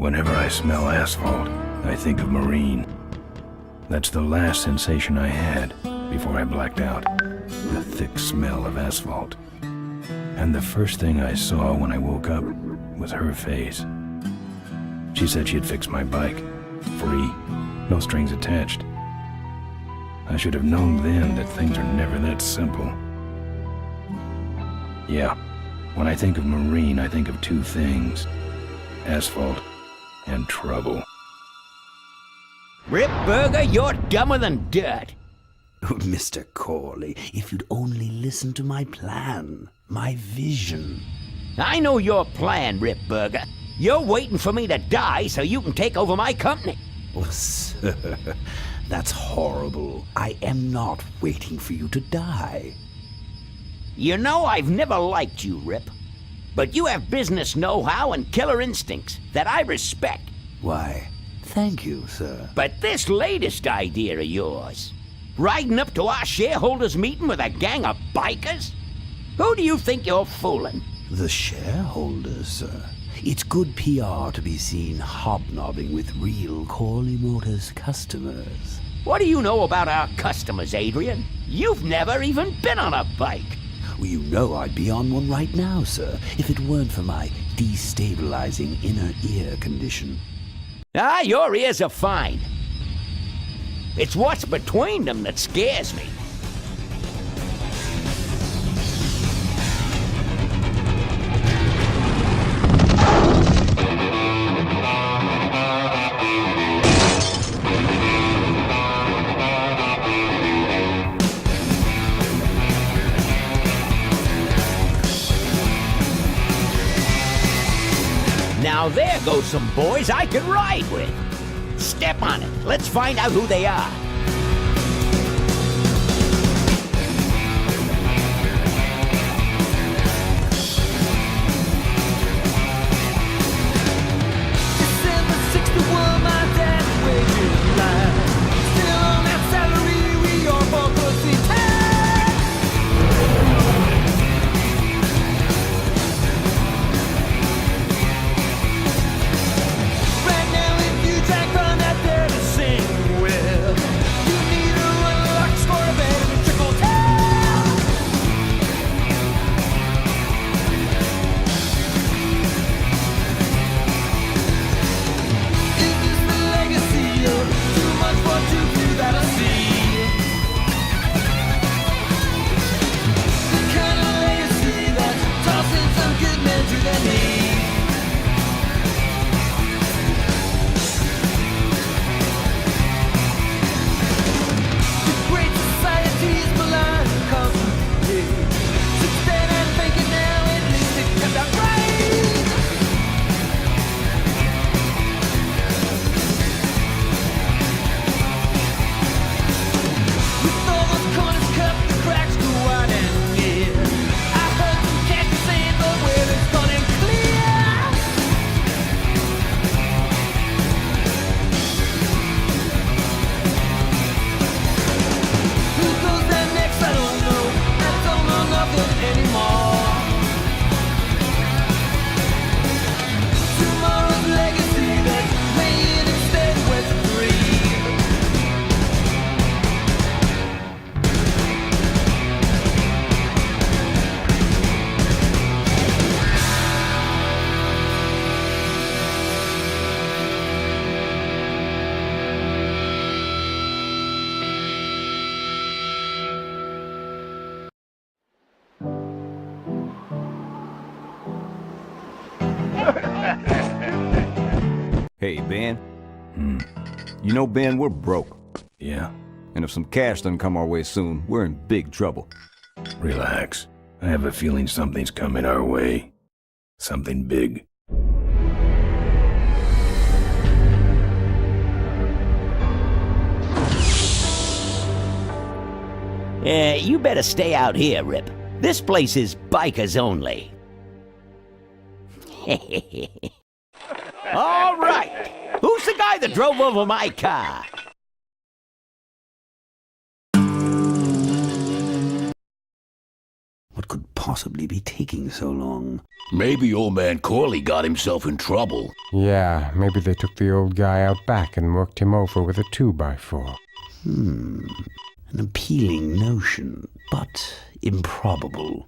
Whenever I smell asphalt, I think of Marine. That's the last sensation I had before I blacked out. The thick smell of asphalt. And the first thing I saw when I woke up was her face. She said she'd fix my bike. Free. No strings attached. I should have known then that things are never that simple. Yeah, when I think of Marine, I think of two things. Asphalt and trouble. Rip Burger, you're dumber than dirt. Oh, Mr. Corley, if you'd only listen to my plan, my vision. I know your plan, Rip Burger. You're waiting for me to die so you can take over my company. Oh, sir, that's horrible. I am not waiting for you to die. You know I've never liked you, Rip. But you have business know-how and killer instincts that I respect. Why, thank you, sir. But this latest idea of yours, riding up to our shareholders' meeting with a gang of bikers? Who do you think you're fooling? The shareholders, sir. It's good PR to be seen hobnobbing with real Corley Motors customers. What do you know about our customers, Adrian? You've never even been on a bike. Well, you know I'd be on one right now, sir, if it weren't for my destabilizing inner ear condition. Ah, your ears are fine. It's what's between them that scares me. Now there goes some boys I could ride with. Step on it. Let's find out who they are. December 61, my dad wages line. Still on that salary, we are for pussy time. Right now, if you jack on that there to sing with, you need a run locks for a bed and a trickle tail. Is this the legacy of too much for too few that I see? The kind of legacy that's tossing some good men to their knees. The great society's blind constantly. Sit there and think it now, at least it comes out right. With all those corners cut, the cracks go wide and near. I heard some cats saying the weather's turning clear. Who goes down next? I don't know. I don't know nothing anymore. Tomorrow's legacy that's playing instead with three. Hey, Ben. You know, Ben, we're broke. Yeah, And if some cash doesn't come our way soon, we're in big trouble. relax. I have a feeling something's coming our way. Something big. You better stay out here, Rip. This place is bikers only. All right. Who's the guy that drove over my car? What could possibly possibly be taking so long? Maybe old man Corley got himself in trouble. Yeah, maybe they took the old guy out back and worked him over with a 2x4. An appealing notion, but improbable.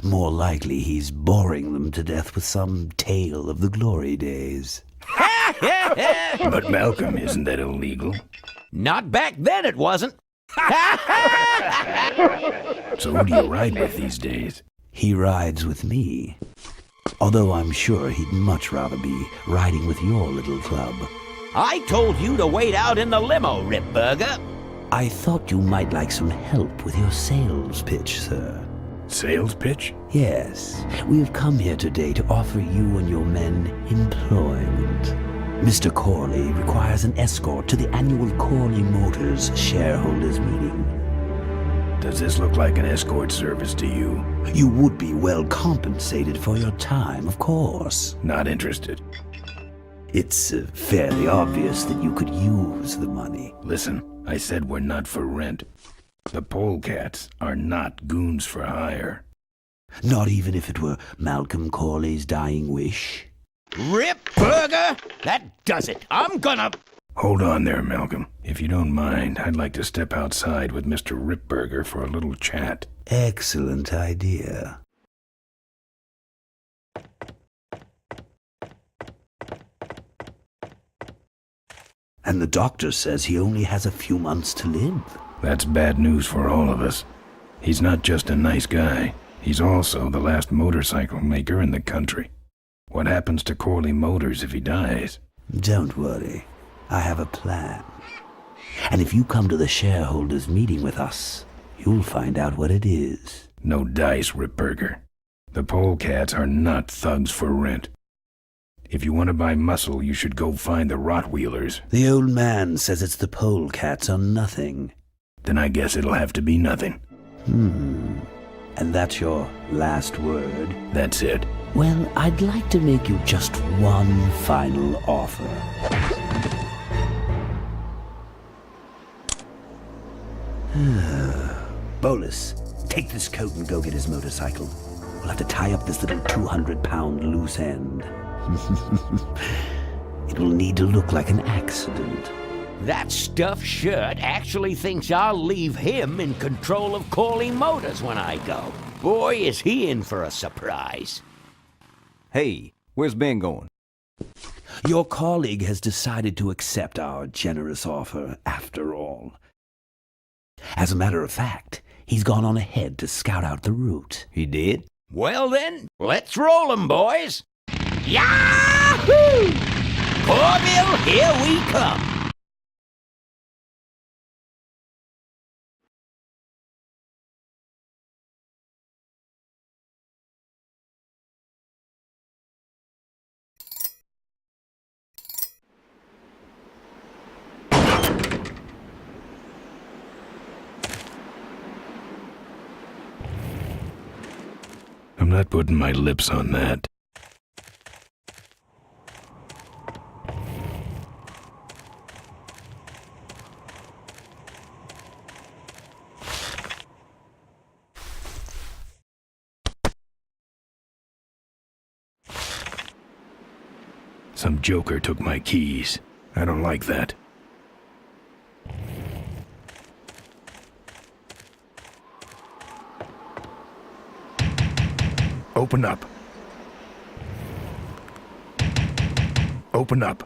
More likely he's boring them to death with some tale of the glory days. But Malcolm, isn't that illegal? Not back then, it wasn't. So who do you ride with these days? He rides with me. Although I'm sure he'd much rather be riding with your little club. I told you to wait out in the limo, Ripburger. I thought you might like some help with your sales pitch, sir. Sales pitch? Yes, we have come here today to offer you and your men employment. Mr. Corley requires an escort to the annual Corley Motors shareholders meeting. Does this look like an escort service to you? You would be well compensated for your time, of course. Not interested. It's fairly obvious that you could use the money. Listen, I said we're not for rent. The polecats are not goons for hire. Not even if it were Malcolm Corley's dying wish. Ripburger? That does it. I'm gonna... Hold on there, Malcolm. If you don't mind, I'd like to step outside with Mr. Ripburger for a little chat. Excellent idea. And the doctor says he only has a few months to live. That's bad news for all of us. He's not just a nice guy. He's also the last motorcycle maker in the country. What happens to Corley Motors if he dies? Don't worry. I have a plan. And if you come to the shareholders meeting with us, you'll find out what it is. No dice, Ripburger. The polecats are not thugs for rent. If you want to buy muscle, you should go find the Rottweilers. The old man says it's the polecats or nothing. Then I guess it'll have to be nothing. And that's your last word? That's it. Well, I'd like to make you just one final offer. Bolus, take this coat and go get his motorcycle. We'll have to tie up this little 200-pound loose end. It will need to look like an accident. That stuffed shirt actually thinks I'll leave him in control of Corley Motors when I go. Boy, is he in for a surprise. Hey, where's Ben going? Your colleague has decided to accept our generous offer after all. As a matter of fact, he's gone on ahead to scout out the route. He did? Well then, let's roll 'em, boys. Yahoo! Corville, here we come. I'm not putting my lips on that. Some joker took my keys. I don't like that. Open up. Open up.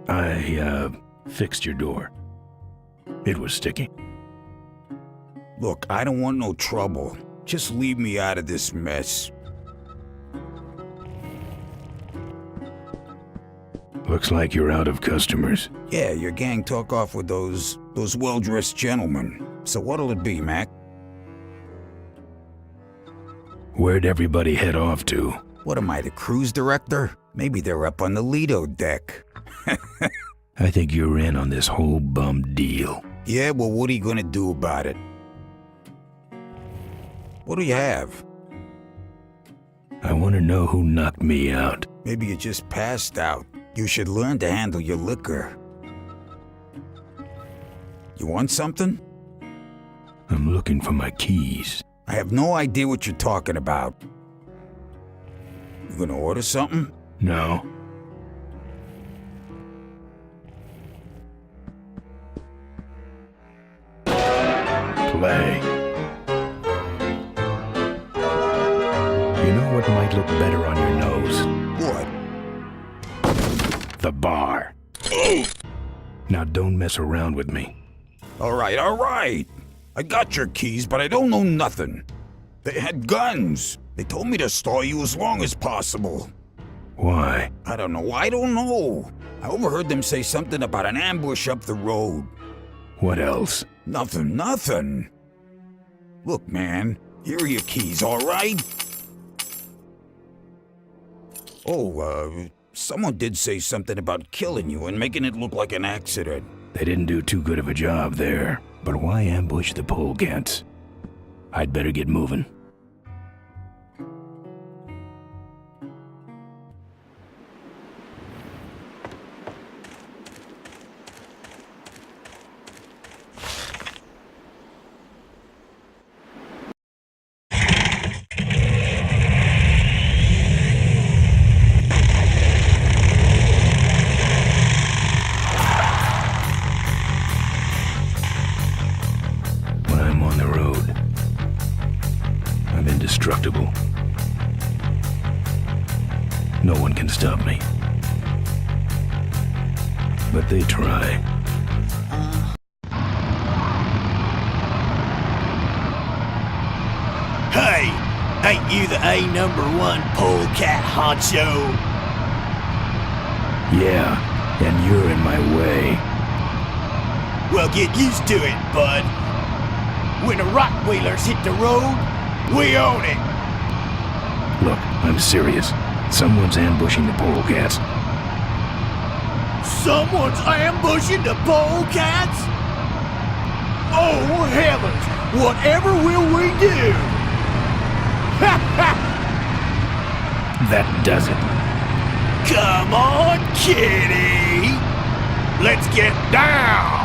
I fixed your door. It was sticky. Look, I don't want no trouble. Just leave me out of this mess. Looks like you're out of customers. Yeah, your gang took off with those well-dressed gentlemen. So what'll it be, Mac? Where'd everybody head off to? What am I, the cruise director? Maybe they're up on the Lido deck. I think you're in on this whole bum deal. Yeah, well, what are you gonna do about it? What do you have? I want to know who knocked me out. Maybe you just passed out. You should learn to handle your liquor. You want something? I'm looking for my keys. I have no idea what you're talking about. You gonna order something? No. Play. You know what might look better on your nose? What? The bar. Now don't mess around with me. All right. I got your keys, but I don't know nothing. They had guns. They told me to stall you as long as possible. Why? I don't know. I overheard them say something about an ambush up the road. What else? Nothing. Look, man, here are your keys, all right? Oh, someone did say something about killing you and making it look like an accident. They didn't do too good of a job there. But why ambush the polecats? I'd better get moving. Indestructible. No one can stop me. But they try. Hey, ain't you the A#1 polecat honcho? Yeah, and you're in my way. Well, get used to it, bud. When the Rockwheelers hit the road, we own it! Look, I'm serious. Someone's ambushing the polecats. Someone's ambushing the polecats? Oh, heavens! Whatever will we do? That does it. Come on, kitty! Let's get down!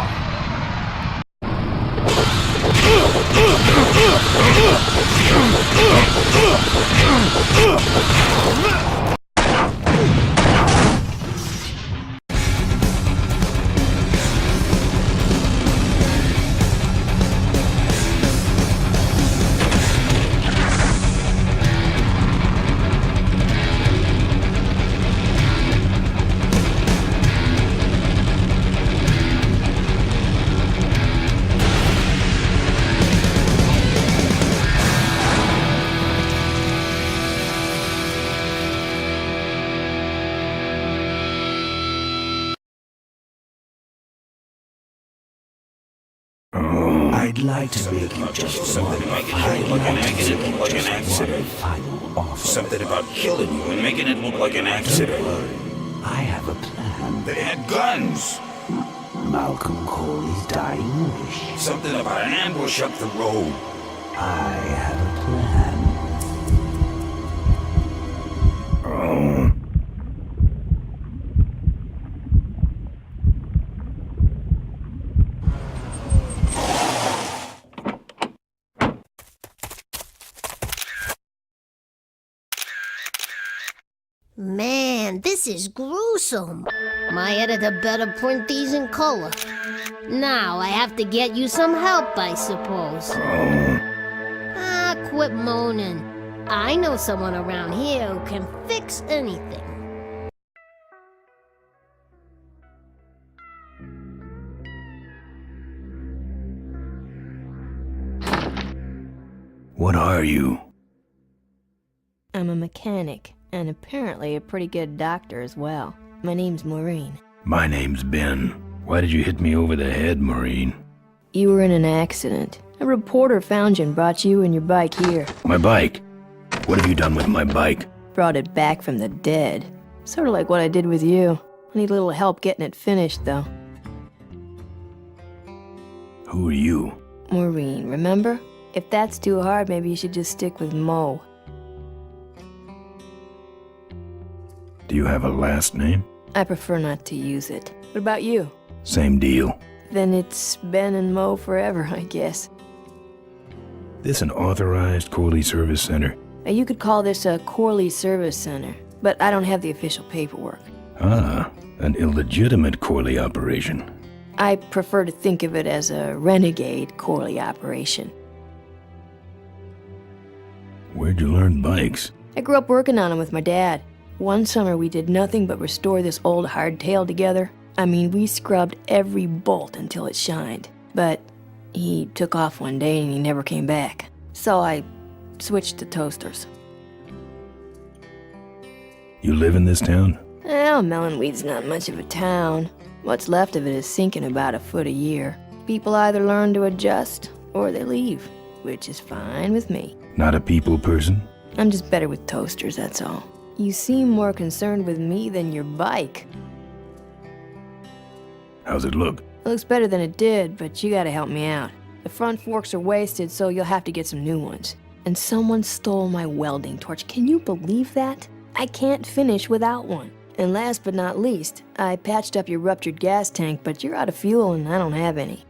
I'd like to make you just one final offer. Something about killing you and making it look like an accident. I have a plan. They had guns. Malcolm Corley's dying wish. Something about an ambush up the road. I have a plan. Oh. Man, this is gruesome. My editor better print these in color. Now I have to get you some help, I suppose. Ah, quit moaning. I know someone around here who can fix anything. What are you? I'm a mechanic, and apparently a pretty good doctor as well. My name's Maureen. My name's Ben. Why did you hit me over the head, Maureen? You were in an accident. A reporter found you and brought you and your bike here. My bike? What have you done with my bike? Brought it back from the dead. Sort of like what I did with you. I need a little help getting it finished, though. Who are you? Maureen, remember? If that's too hard, maybe you should just stick with Mo. Do you have a last name? I prefer not to use it. What about you? Same deal. Then it's Ben and Mo forever, I guess. This an authorized Corley Service Center? You could call this a Corley Service Center, but I don't have the official paperwork. Ah, an illegitimate Corley operation. I prefer to think of it as a renegade Corley operation. Where'd you learn bikes? I grew up working on them with my dad. One summer we did nothing but restore this old hardtail together. I mean, we scrubbed every bolt until it shined. But he took off one day and he never came back. So I switched to toasters. You live in this town? Well, Melonweed's not much of a town. What's left of it is sinking about a foot a year. People either learn to adjust or they leave, which is fine with me. Not a people person? I'm just better with toasters, that's all. You seem more concerned with me than your bike. How's it look? It looks better than it did, but you gotta help me out. The front forks are wasted, so you'll have to get some new ones. And someone stole my welding torch. Can you believe that? I can't finish without one. And last but not least, I patched up your ruptured gas tank, but you're out of fuel and I don't have any.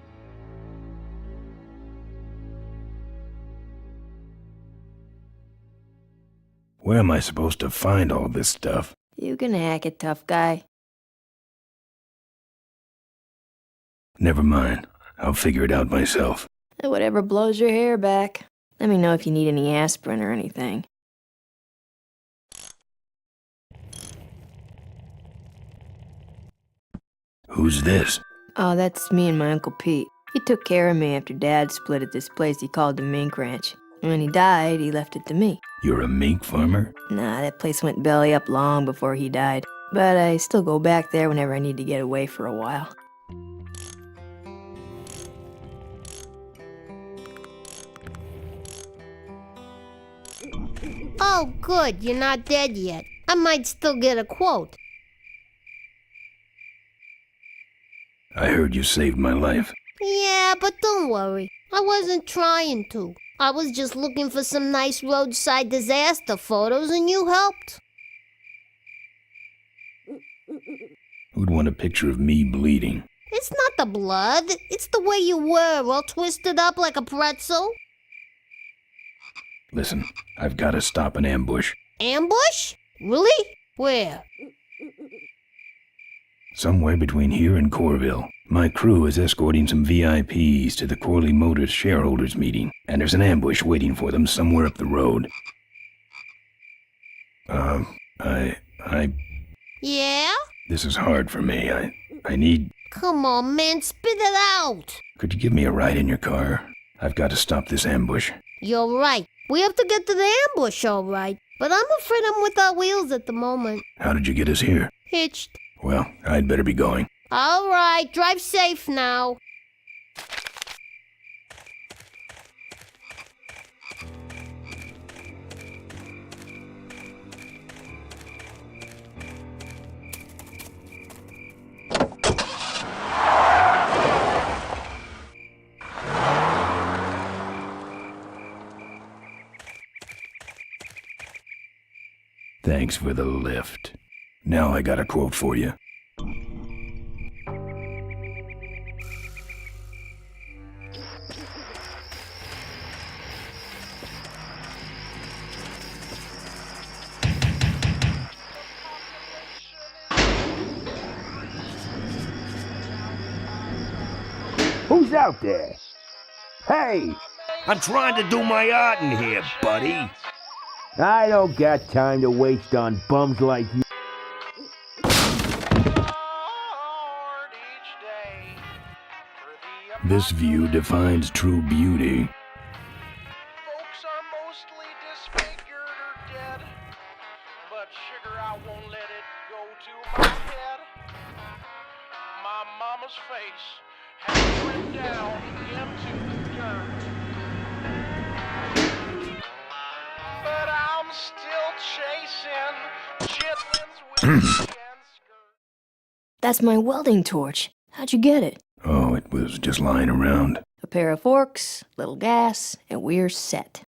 Where am I supposed to find all this stuff? You can hack it, tough guy. Never mind. I'll figure it out myself. Whatever blows your hair back. Let me know if you need any aspirin or anything. Who's this? Oh, that's me and my Uncle Pete. He took care of me after Dad split at this place he called the Mink Ranch. When he died, he left it to me. You're a mink farmer? Nah, that place went belly up long before he died. But I still go back there whenever I need to get away for a while. Oh, good, you're not dead yet. I might still get a quote. I heard you saved my life. Yeah, but don't worry. I wasn't trying to. I was just looking for some nice roadside disaster photos and you helped. Who'd want a picture of me bleeding? It's not the blood. It's the way you were, all twisted up like a pretzel. Listen, I've got to stop an ambush. Ambush? Really? Where? Somewhere between here and Corville. My crew is escorting some VIPs to the Corley Motors shareholders meeting, and there's an ambush waiting for them somewhere up the road. Yeah? This is hard for me. I need... Come on, man, spit it out. Could you give me a ride in your car? I've got to stop this ambush. You're right. We have to get to the ambush, all right. But I'm afraid I'm without wheels at the moment. How did you get us here? Hitched. Well, I'd better be going. All right, drive safe now. Thanks for the lift. Now I got a quote for you. Who's out there? Hey! I'm trying to do my art in here, buddy. I don't got time to waste on bums like you. This view defines true beauty. Folks are mostly disfigured or dead, but sugar, I won't let it go to my head. My mama's face has written down into the dirt, but I'm still chasing chitlins with the skirt. That's my welding torch. How'd you get it? Oh, it was just lying around. A pair of forks, little gas, and we're set.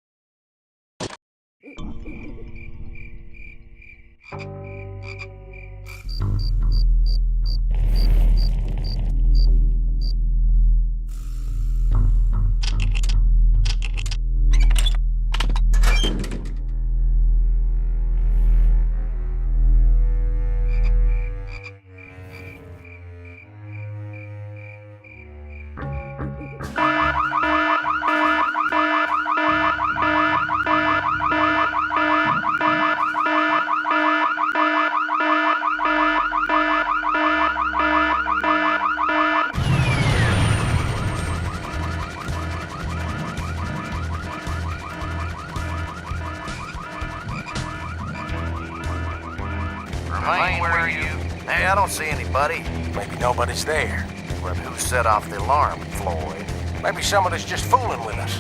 don't see anybody. Maybe nobody's there. But who set off the alarm, Floyd? Maybe somebody's just fooling with us.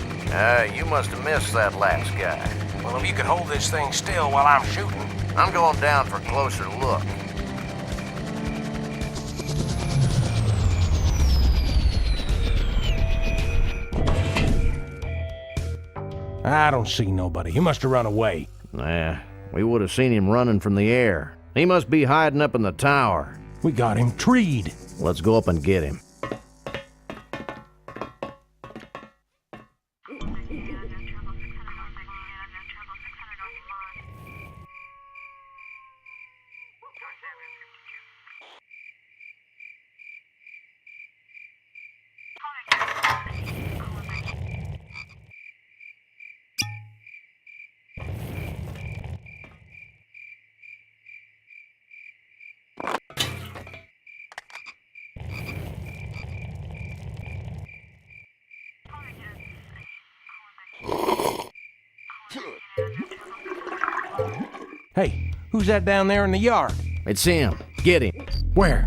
You must have missed that last guy. Well, if you could hold this thing still while I'm shooting. I'm going down for a closer look. I don't see nobody. He must have run away. Nah, we would have seen him running from the air. He must be hiding up in the tower. We got him treed. Let's go up and get him. Hey, who's that down there in the yard? It's him. Get him. Where?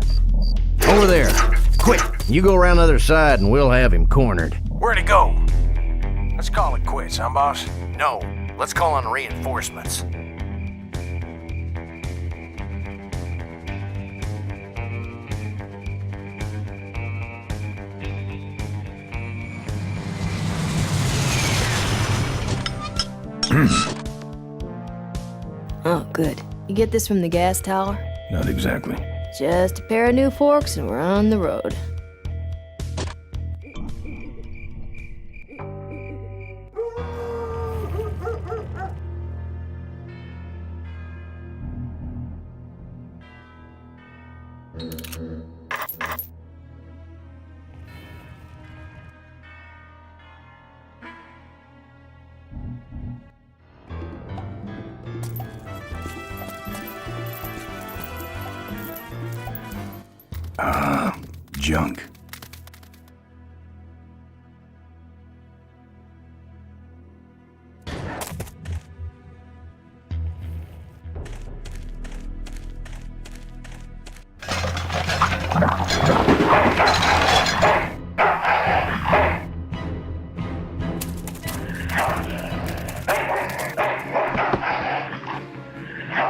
Over there. Quick, you go around the other side and we'll have him cornered. Where'd he go? Let's call it quits, huh, boss? No, let's call on reinforcements. Oh, good. You get this from the gas tower? Not exactly. Just a pair of new forks and we're on the road. Junk.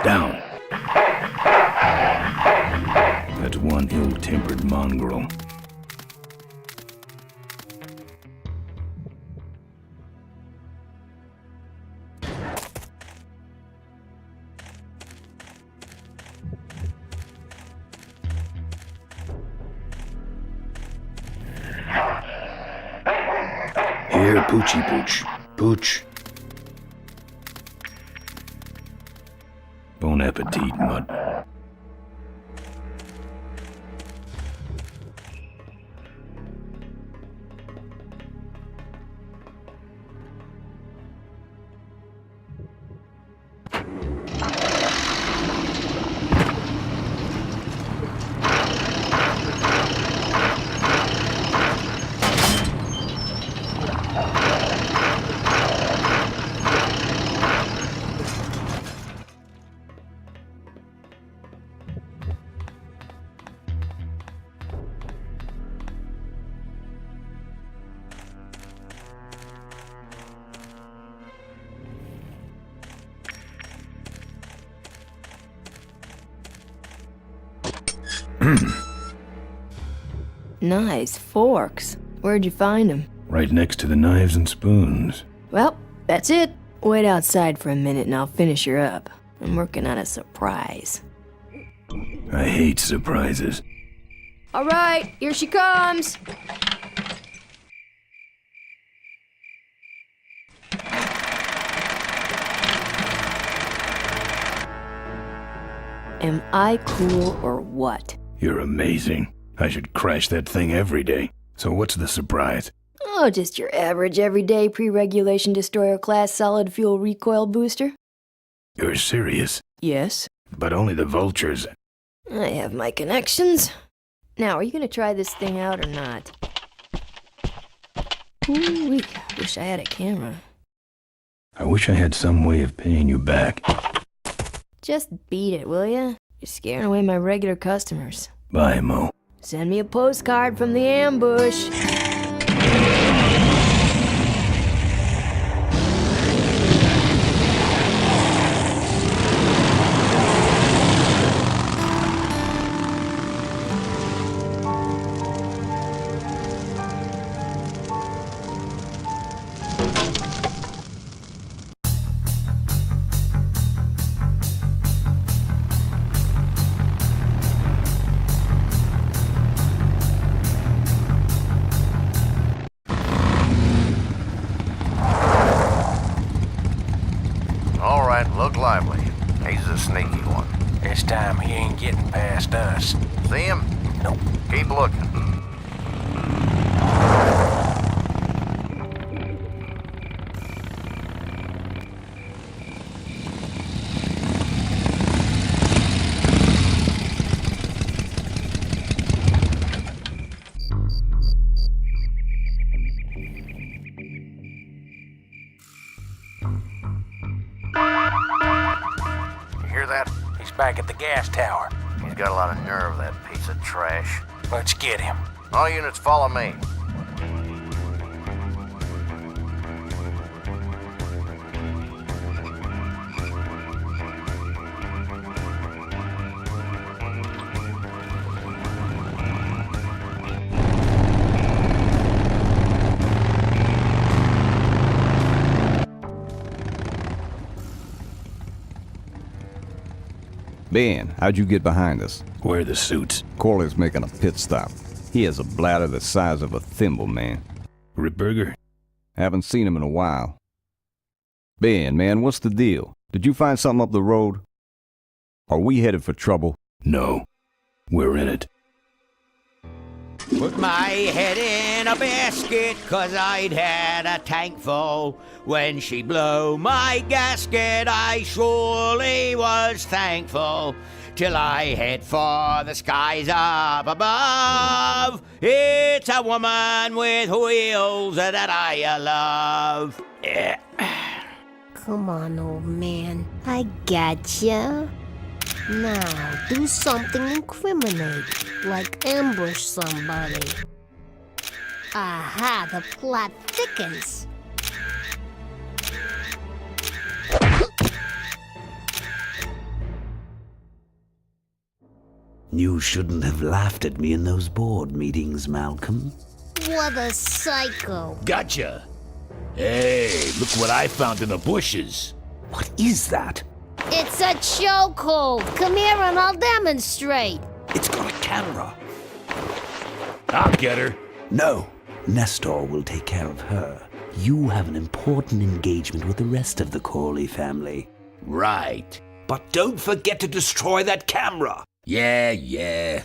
Down. That's one ill-tempered mongrel. Here, Poochie Pooch. Pooch. Bon appetit, mutt. Nice forks. Where'd you find them? Right next to the knives and spoons. Well, that's it. Wait outside for a minute and I'll finish her up. I'm working on a surprise. I hate surprises. All right, here she comes. Am I cool or what? You're amazing. I should crash that thing every day. So what's the surprise? Oh, just your average everyday pre-regulation destroyer class solid fuel recoil booster. You're serious? Yes. But only the vultures. I have my connections. Now, are you gonna try this thing out or not? Ooh, wish I had a camera. I wish I had some way of paying you back. Just beat it, will ya? You're scaring away my regular customers. Bye, Mo. Send me a postcard from the ambush. All right, look lively. He's a sneaky one. This time he ain't getting past us. See him? Nope. Keep looking. You hear that? He's back at the gas tower. He's got a lot of nerve, that piece of trash. Let's get him. All units, follow me. Ben, how'd you get behind us? Where are the suits? Corley's making a pit stop. He has a bladder the size of a thimble, man. Ripburger? Haven't seen him in a while. Ben, man, what's the deal? Did you find something up the road? Are we headed for trouble? No. We're in it. Put my head in a basket, 'cause I'd had a tank full. When she blew my gasket, I surely was thankful. Till I head for the skies up above. It's a woman with wheels that I love. Come on, old man. I gotcha. Now, do something incriminating, like ambush somebody. Aha, the plot thickens. You shouldn't have laughed at me in those board meetings, Malcolm. What a psycho. Gotcha. Hey, look what I found in the bushes. What is that? It's a chokehold. Come here and I'll demonstrate. It's got a camera. I'll get her. No. Nestor will take care of her. You have an important engagement with the rest of the Corley family. Right. But don't forget to destroy that camera. Yeah.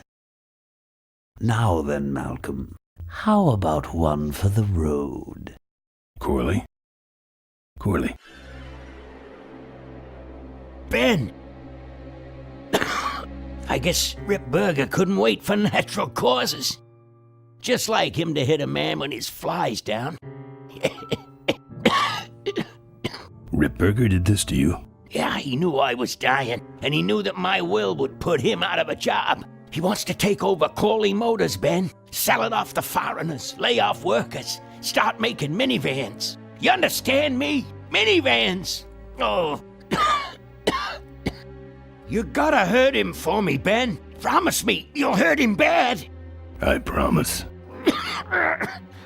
Now then, Malcolm, how about one for the road? Corley? Ben! I guess Rip Burger couldn't wait for natural causes. Just like him to hit a man when his fly's down. Ripburger did this to you? Yeah, he knew I was dying, and he knew that my will would put him out of a job. He wants to take over Corley Motors, Ben. Sell it off to foreigners, lay off workers, start making minivans. You understand me? Minivans! Oh. You gotta hurt him for me, Ben. Promise me you'll hurt him bad. I promise.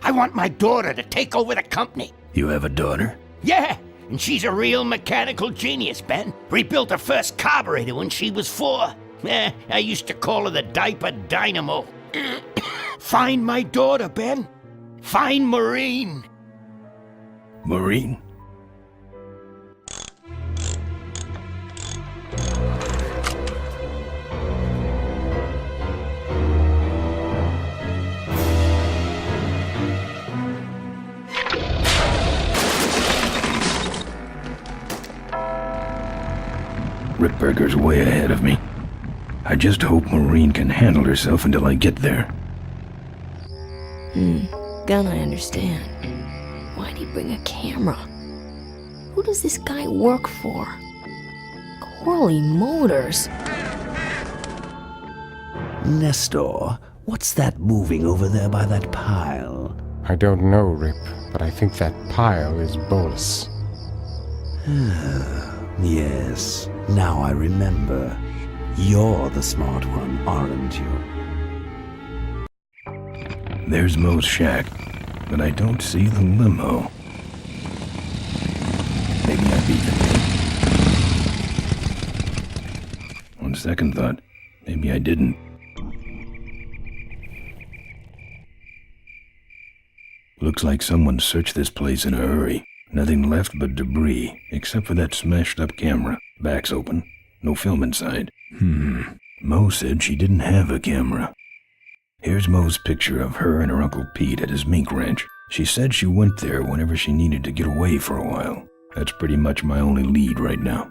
I want my daughter to take over the company. You have a daughter? Yeah, and she's a real mechanical genius, Ben. Rebuilt her first carburetor when she was 4. I used to call her the diaper dynamo. Find my daughter, Ben. Find Maureen. Maureen? Ripburger's way ahead of me. I just hope Maureen can handle herself until I get there. Gonna understand. Why'd he bring a camera? Who does this guy work for? Corley Motors. Nestor, what's that moving over there by that pile? I don't know, Rip, but I think that pile is Bolus. Yes, now I remember. You're the smart one, aren't you? There's Mo's shack, but I don't see the limo. Maybe I beat them. On second thought, maybe I didn't. Looks like someone searched this place in a hurry. Nothing left but debris, except for that smashed up camera. Back's open. No film inside. Mo said she didn't have a camera. Here's Mo's picture of her and her Uncle Pete at his mink ranch. She said she went there whenever she needed to get away for a while. That's pretty much my only lead right now.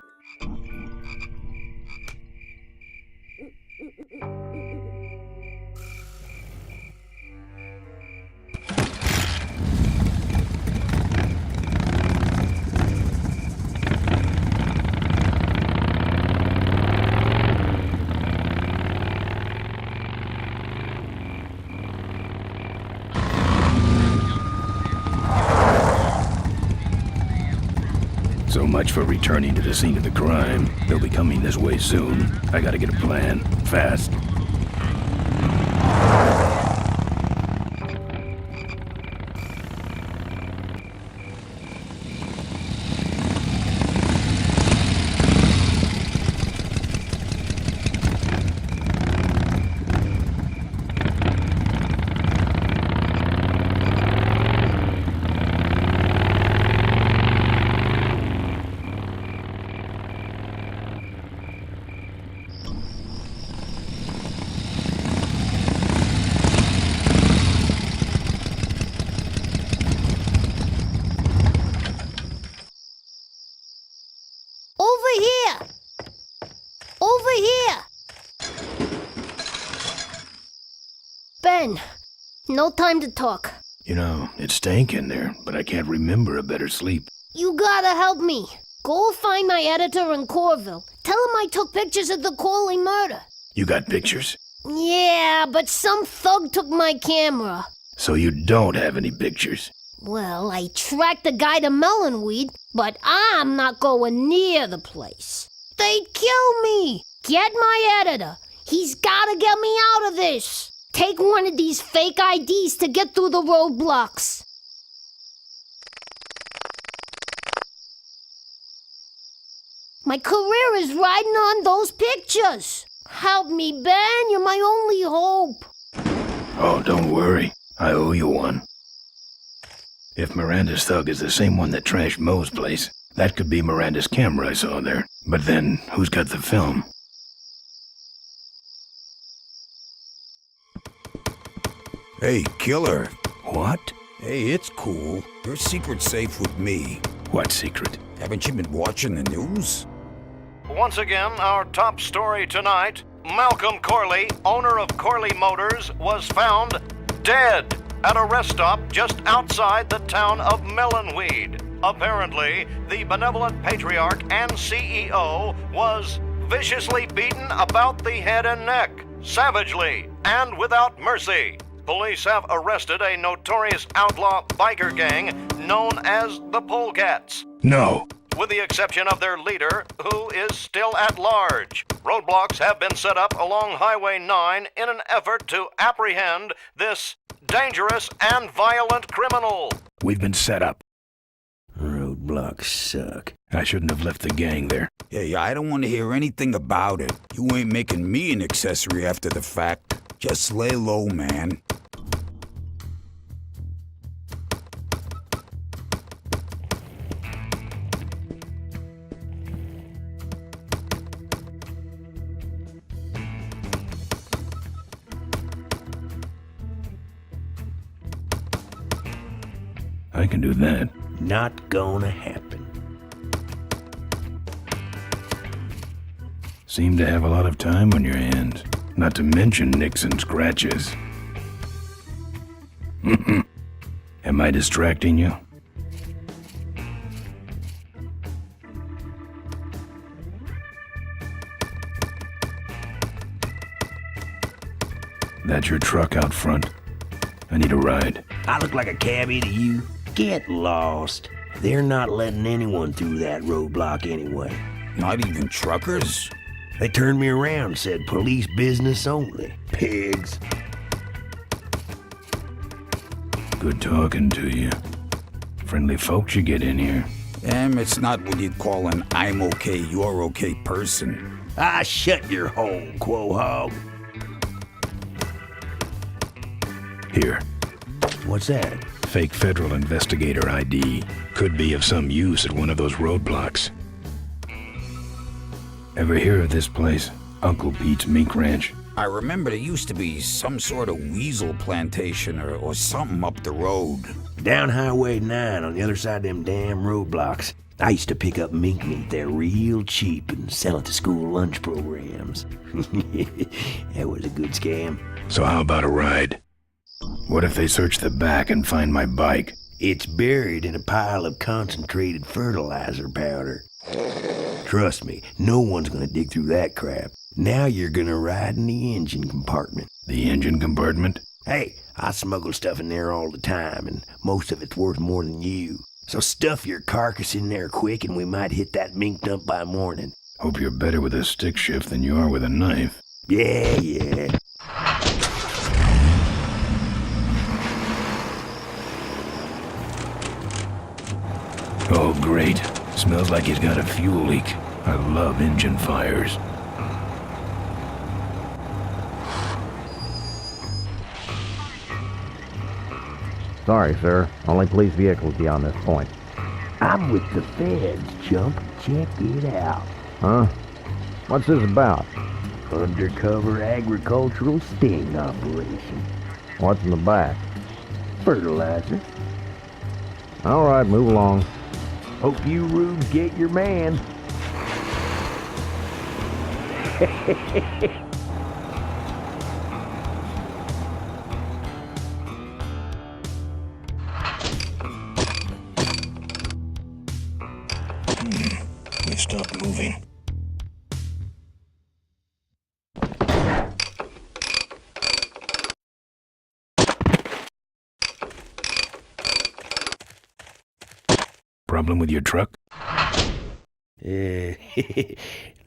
So much for returning to the scene of the crime. They'll be coming this way soon. I gotta get a plan. Fast. Ben, no time to talk. You know, it stank in there, but I can't remember a better sleep. You gotta help me. Go find my editor in Corville. Tell him I took pictures of the Corley murder. You got pictures? Yeah, but some thug took my camera. So you don't have any pictures? Well, I tracked the guy to Melonweed, but I'm not going near the place. They'd kill me. Get my editor. He's gotta get me out of this. Take one of these fake IDs to get through the roadblocks. My career is riding on those pictures. Help me, Ben. You're my only hope. Oh, don't worry. I owe you one. If Miranda's thug is the same one that trashed Mo's place, that could be Miranda's camera I saw there. But then, who's got the film? Hey, killer. What? Hey, it's cool. Your secret's safe with me. What secret? Haven't you been watching the news? Once again, our top story tonight, Malcolm Corley, owner of Corley Motors, was found dead at a rest stop just outside the town of Melonweed. Apparently, the benevolent patriarch and CEO was viciously beaten about the head and neck, savagely and without mercy. Police have arrested a notorious outlaw biker gang known as the Polecats. No. With the exception of their leader, who is still at large. Roadblocks have been set up along Highway 9 in an effort to apprehend this dangerous and violent criminal. We've been set up. Roadblocks suck. I shouldn't have left the gang there. Hey, I don't want to hear anything about it. You ain't making me an accessory after the fact. Just lay low, man. I can do that. Not gonna happen. Seem to have a lot of time on your hands. Not to mention nicks and scratches. Am I distracting you? That your truck out front? I need a ride. I look like a cabbie to you? Get lost. They're not letting anyone through that roadblock anyway. Not even truckers? They turned me around and said police business only. Pigs. Good talking to you. Friendly folks you get in here. It's not what you'd call an I'm okay, you're okay person. Ah, shut your hole, Quahog. Here. What's that? Fake federal investigator ID. Could be of some use at one of those roadblocks. Ever hear of this place? Uncle Pete's Mink Ranch? I remember there used to be some sort of weasel plantation or something up the road. Down Highway 9 on the other side of them damn roadblocks. I used to pick up mink meat there real cheap and sell it to school lunch programs. That was a good scam. So how about a ride? What if they search the back and find my bike? It's buried in a pile of concentrated fertilizer powder. Trust me, no one's gonna dig through that crap. Now you're gonna ride in the engine compartment. The engine compartment? Hey, I smuggle stuff in there all the time, and most of it's worth more than you. So stuff your carcass in there quick, and we might hit that mink dump by morning. Hope you're better with a stick shift than you are with a knife. Yeah. Oh, great. Smells like he's got a fuel leak. I love engine fires. Sorry, sir. Only police vehicles beyond this point. I'm with the feds, chump. Check it out. Huh? What's this about? Undercover agricultural sting operation. What's in the back? Fertilizer. All right, move along. Hope you rubes get your man. We stopped moving. Problem with your truck?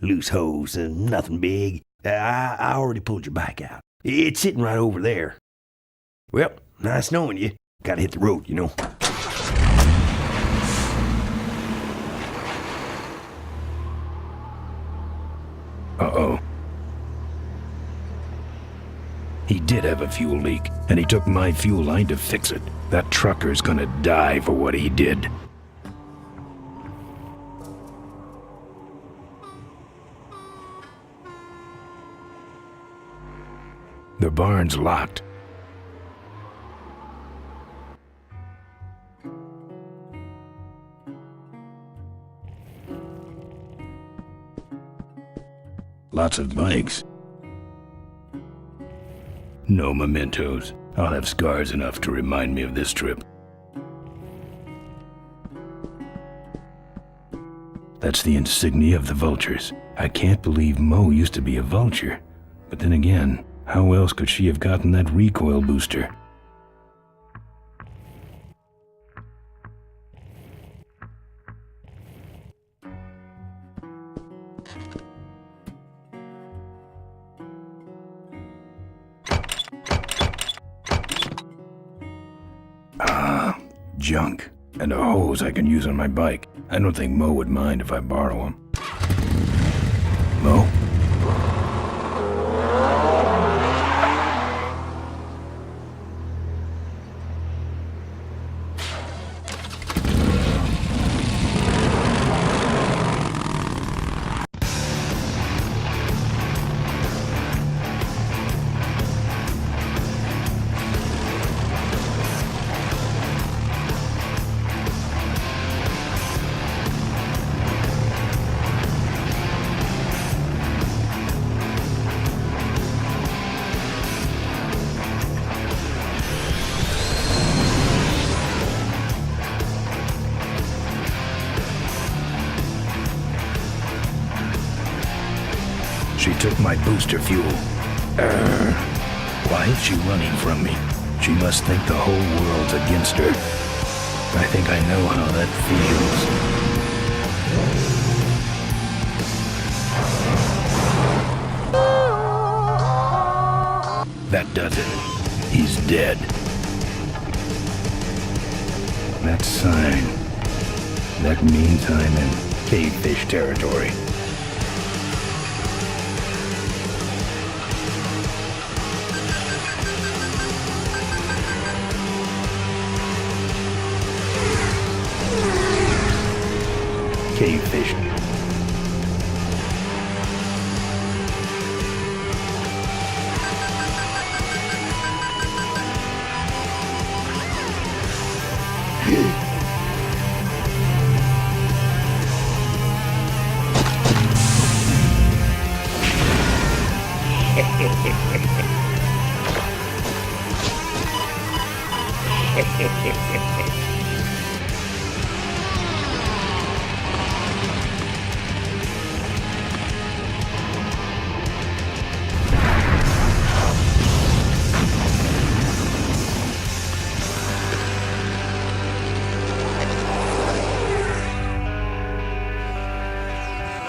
Loose hose, nothing big. I already pulled your bike out. It's sitting right over there. Well, nice knowing you. Gotta hit the road, you know. Uh-oh. He did have a fuel leak, and he took my fuel line to fix it. That trucker's gonna die for what he did. The barn's locked. Lots of bikes. No mementos. I'll have scars enough to remind me of this trip. That's the insignia of the vultures. I can't believe Mo used to be a vulture. But then again, how else could she have gotten that recoil booster? Junk. And a hose I can use on my bike. I don't think Mo would mind if I borrow him. Mo? She took my booster fuel. Why is she running from me? She must think the whole world's against her. I think I know how that feels. That does it. He's dead. That sign. That means I'm in cavefish territory. Cavefish.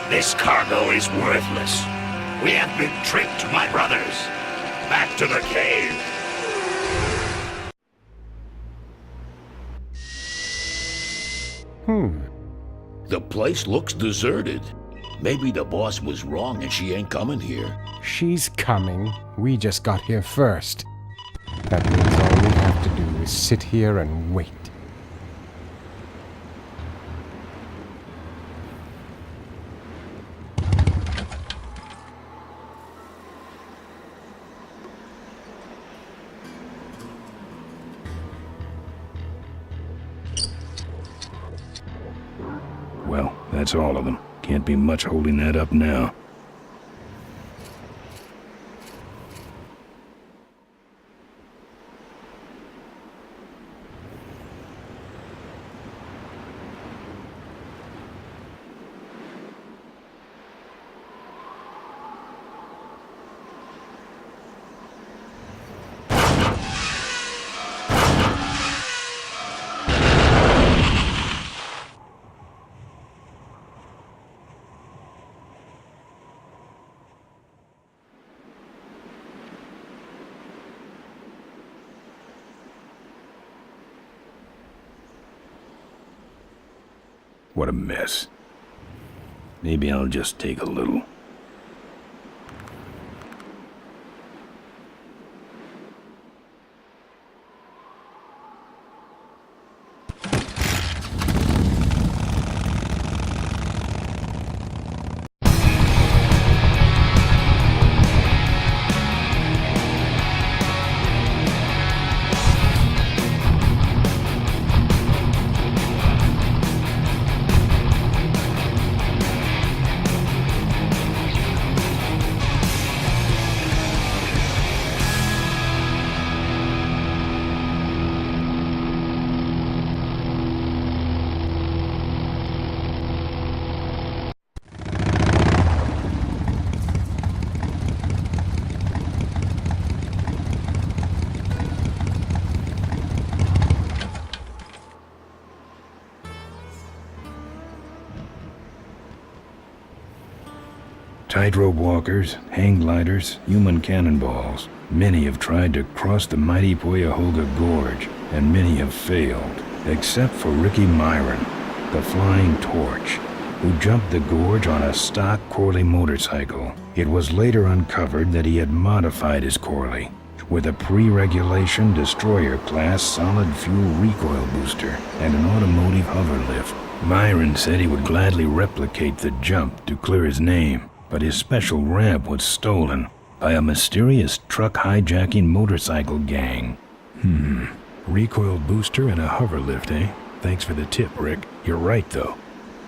This cargo is worthless. We have been tricked, my brothers. Back to the cave. The place looks deserted. Maybe the boss was wrong and she ain't coming here. She's coming. We just got here first. That means all we have to do is sit here and wait. Well, that's all of them. Can't be much holding that up now. What a mess. Maybe I'll just take a little. Tightrope walkers, hang gliders, human cannonballs. Many have tried to cross the mighty Cuyahoga Gorge, and many have failed, except for Ricky Myron, the Flying Torch, who jumped the gorge on a stock Corley motorcycle. It was later uncovered that he had modified his Corley with a pre-regulation destroyer-class solid fuel recoil booster and an automotive hover lift. Myron said he would gladly replicate the jump to clear his name, but his special ramp was stolen by a mysterious truck hijacking motorcycle gang. Recoil booster and a hover lift, eh? Thanks for the tip, Rick. You're right, though.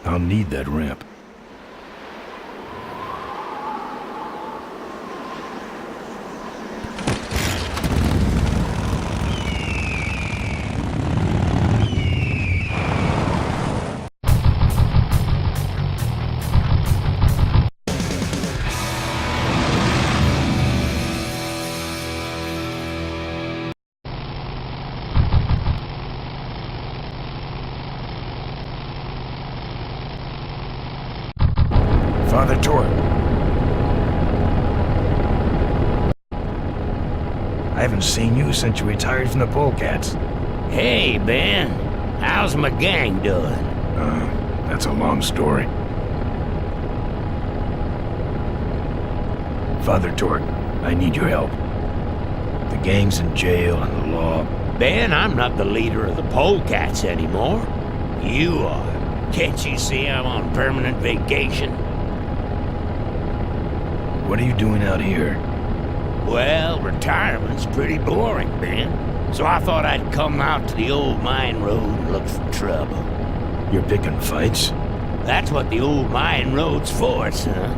I'll need that ramp. Father Torque. I haven't seen you since you retired from the Polecats. Hey, Ben. How's my gang doing? That's a long story. Father Torque, I need your help. The gang's in jail and the law... Ben, I'm not the leader of the Polecats anymore. You are. Can't you see I'm on permanent vacation? What are you doing out here? Well, retirement's pretty boring, Ben. So I thought I'd come out to the old mine road and look for trouble. You're picking fights? That's what the old mine road's for, son.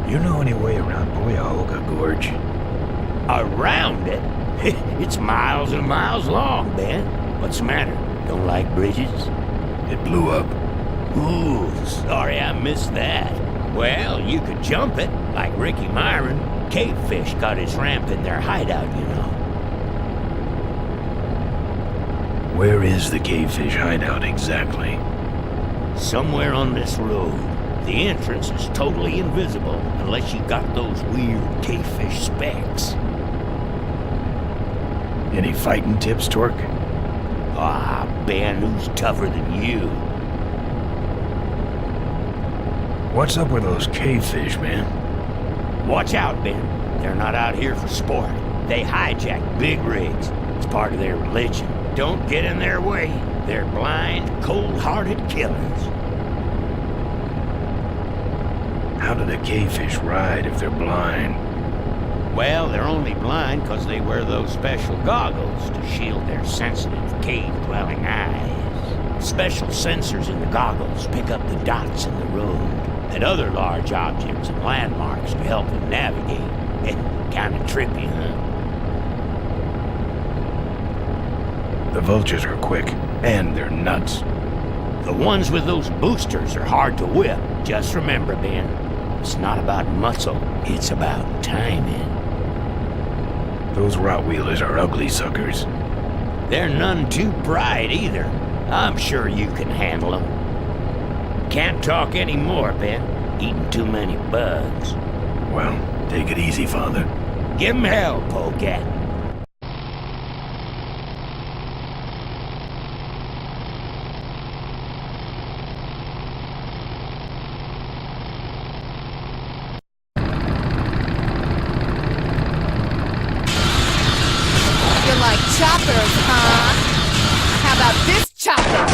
You know any way around Boyahoga Gorge? Around it? It's miles and miles long, Ben. What's the matter? Don't like bridges? It blew up. Ooh, sorry I missed that. Well, you could jump it, like Ricky Myron. Cavefish got his ramp in their hideout, you know. Where is the Cavefish hideout exactly? Somewhere on this road. The entrance is totally invisible unless you got those weird cavefish specs. Any fighting tips, Torque? Ah, Ben, who's tougher than you? What's up with those cavefish, man? Watch out, Ben. They're not out here for sport. They hijack big rigs. It's part of their religion. Don't get in their way. They're blind, cold-hearted killers. How do the cavefish ride if they're blind? Well, they're only blind because they wear those special goggles to shield their sensitive, cave-dwelling eyes. Special sensors in the goggles pick up the dots in the road and other large objects and landmarks to help them navigate. Kinda trippy, huh? The vultures are quick, and they're nuts. The ones with those boosters are hard to whip. Just remember, Ben, it's not about muscle, it's about timing. Those Rottweilers are ugly suckers. They're none too bright either. I'm sure you can handle them. Can't talk anymore, Ben. Eating too many bugs. Well, take it easy, Father. Give 'em hell, Polecat. Choppers, huh? How about this chopper?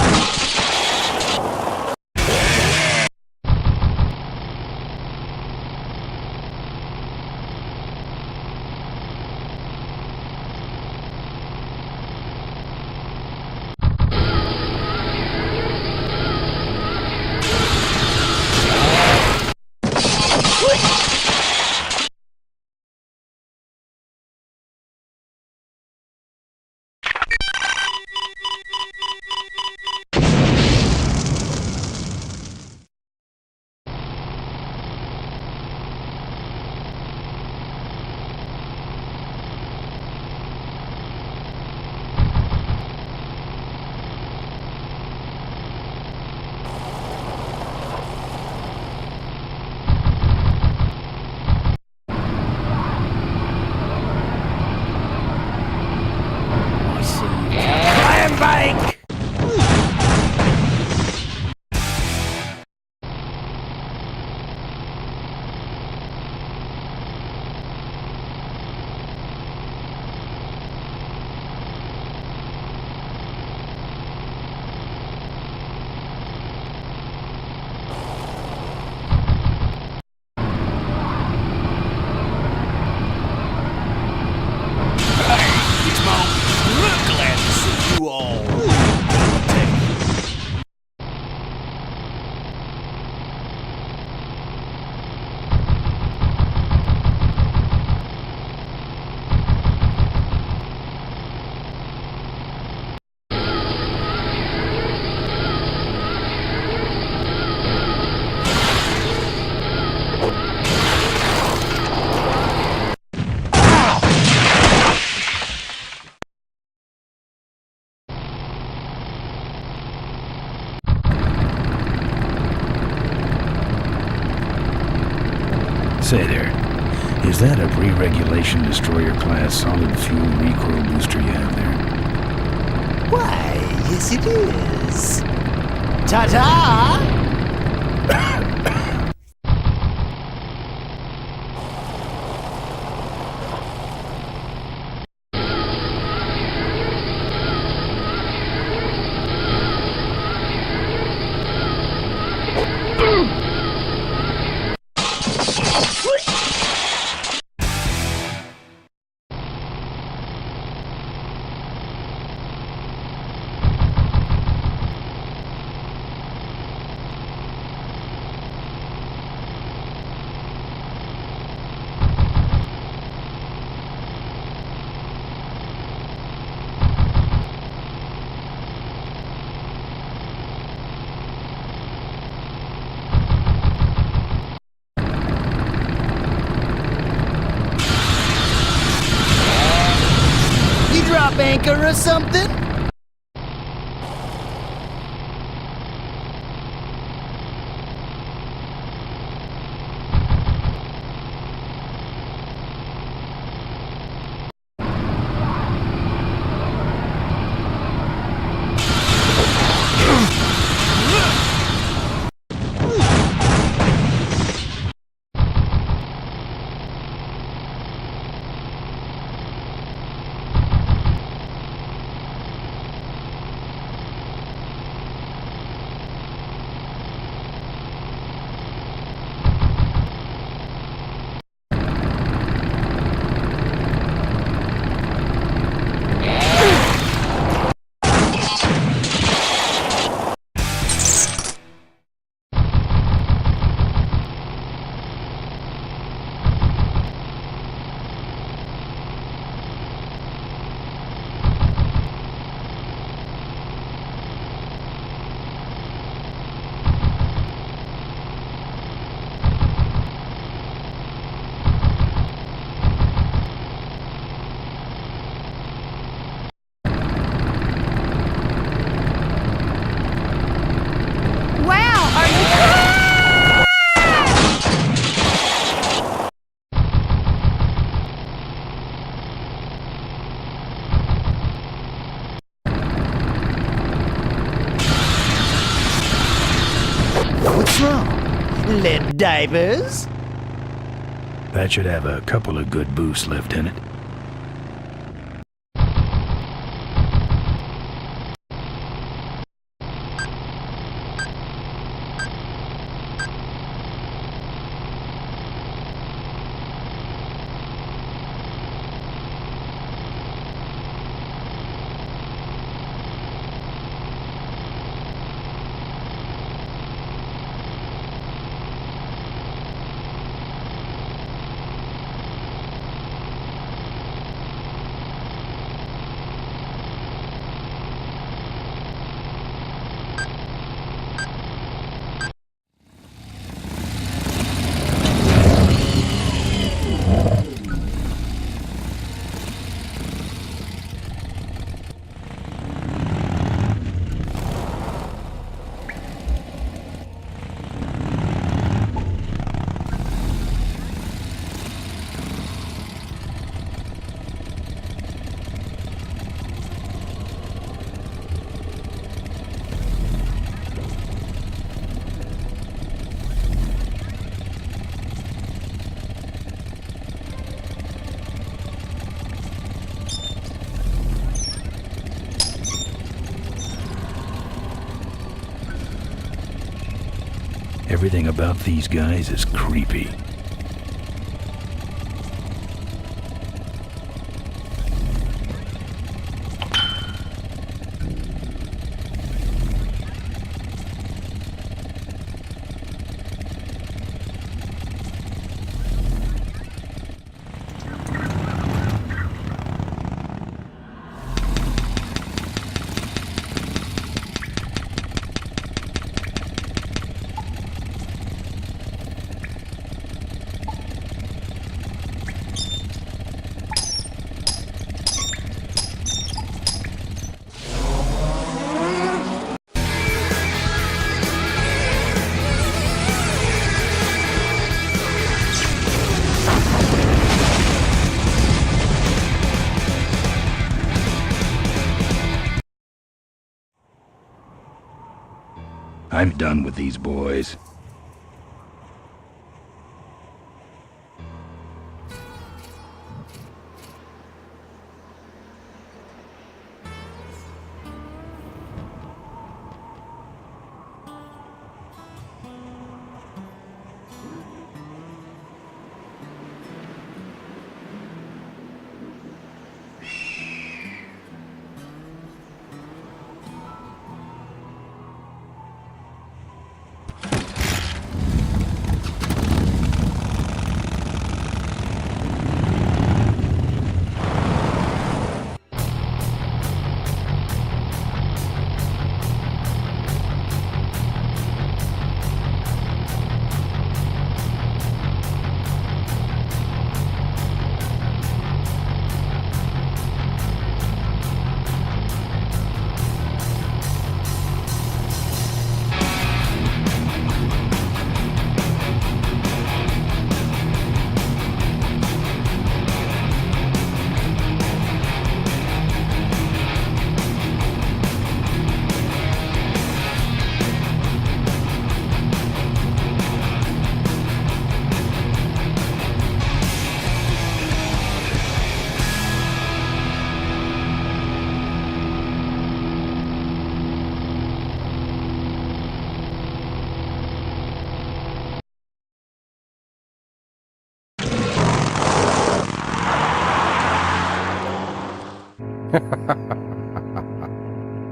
Say there, is that a pre-regulation destroyer-class solid fuel recoil booster you have there? Why, yes it is. Ta-ta! Drop anchor or something? What's wrong? Lead divers? That should have a couple of good boosts left in it. Everything about these guys is creepy. I'm done with these boys.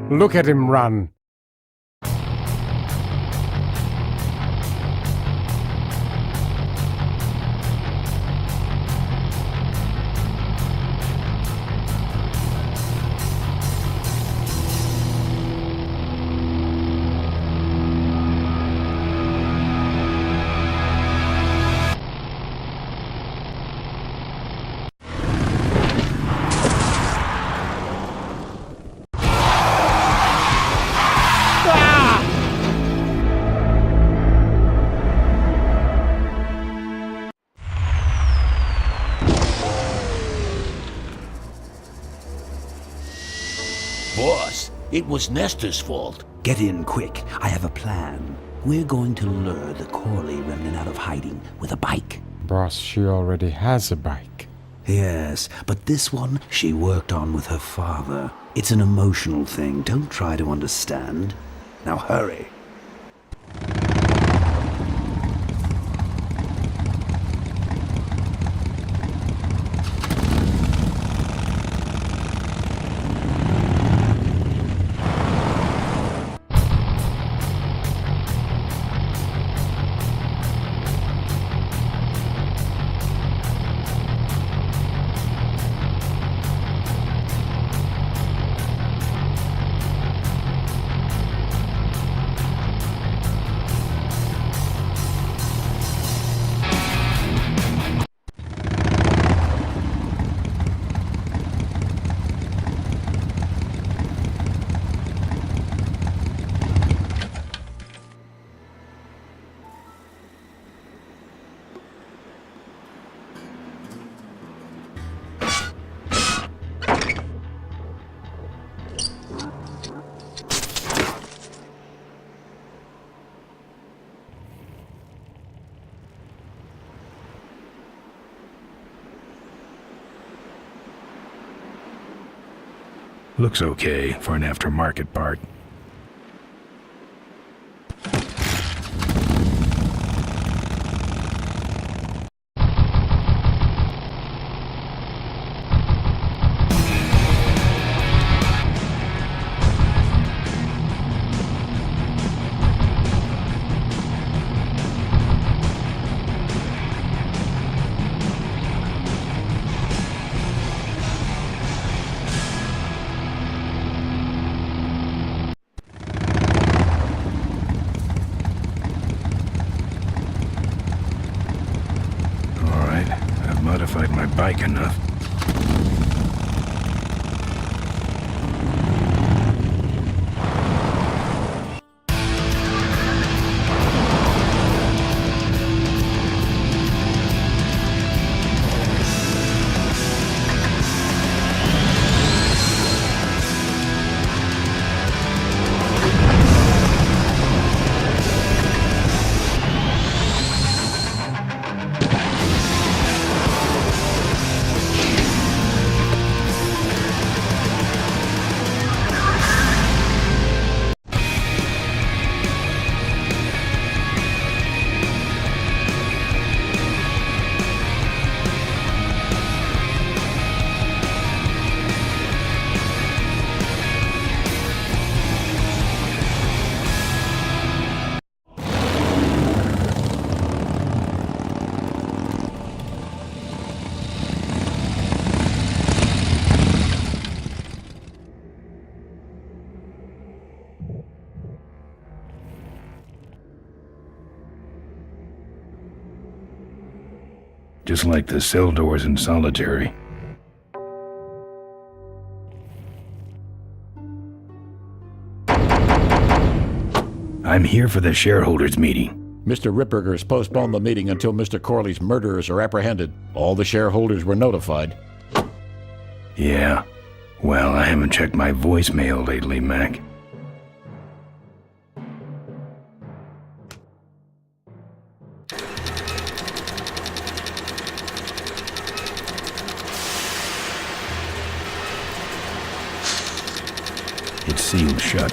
Look at him run. Boss, it was Nestor's fault. Get in quick. I have a plan. We're going to lure the Corley remnant out of hiding with a bike. Boss, she already has a bike. Yes, but this one she worked on with her father. It's an emotional thing. Don't try to understand. Now hurry. Looks okay for an aftermarket part. Modified my bike enough. just like the cell doors in Solitary. I'm here for the shareholders meeting. Mr. Ripperger has postponed the meeting until Mr. Corley's murderers are apprehended. All the shareholders were notified. Yeah. Well, I haven't checked my voicemail lately, Mac. It's sealed shut.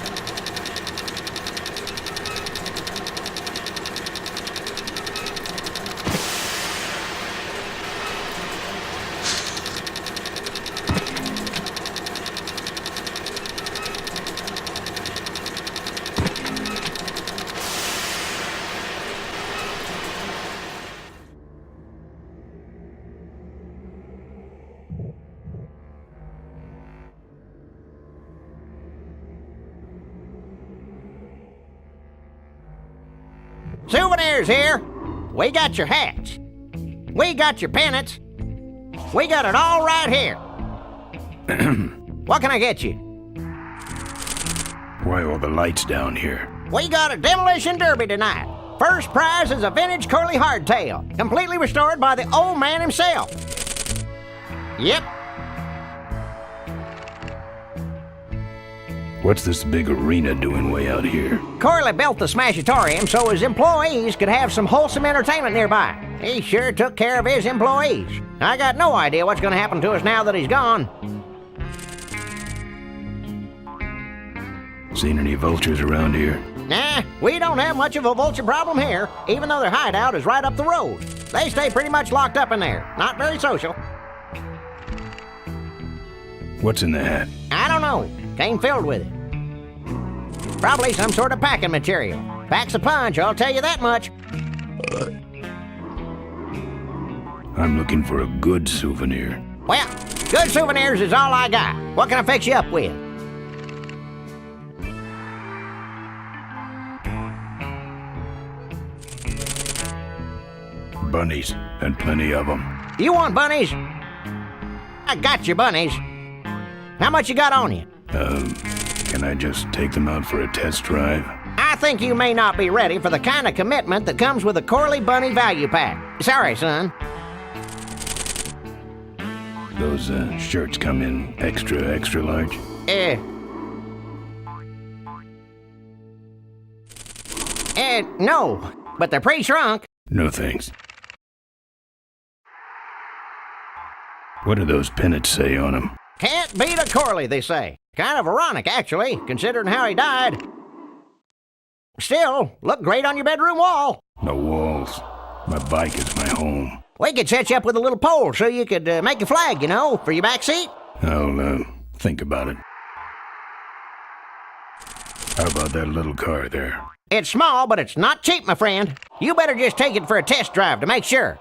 Souvenirs here. We got your hats. We got your pennants. We got it all right here. What can I get you? Why all the lights down here? We got a demolition derby tonight. First prize is a vintage curly hardtail, completely restored by the old man himself. Yep. What's this big arena doing way out here? Corley built the Smashatorium so his employees could have some wholesome entertainment nearby. He sure took care of his employees. I got no idea what's going to happen to us now that he's gone. Seen any vultures around here? Nah, we don't have much of a vulture problem here, even though their hideout is right up the road. They stay pretty much locked up in there. Not very social. What's in the hat? I don't know. Came filled with it. Probably some sort of packing material. Packs a punch, I'll tell you that much. I'm looking for a good souvenir. Well, good souvenirs is all I got. What can I fix you up with? Bunnies, and plenty of them. You want bunnies? I got your bunnies. How much you got on you? Can I just take them out for a test drive? I think you may not be ready for the kind of commitment that comes with a Corley Bunny value pack. Sorry, son. Those shirts come in extra large? No, but they're pre-shrunk. No thanks. What do those pennants say on them? Can't beat a Corley, they say. Kind of ironic, actually, considering how he died. Still, look great on your bedroom wall. No walls. My bike is my home. We could set you up with a little pole so you could make a flag, you know, for your back seat. I'll think about it. How about that little car there? It's small, but it's not cheap, my friend. You better just take it for a test drive to make sure.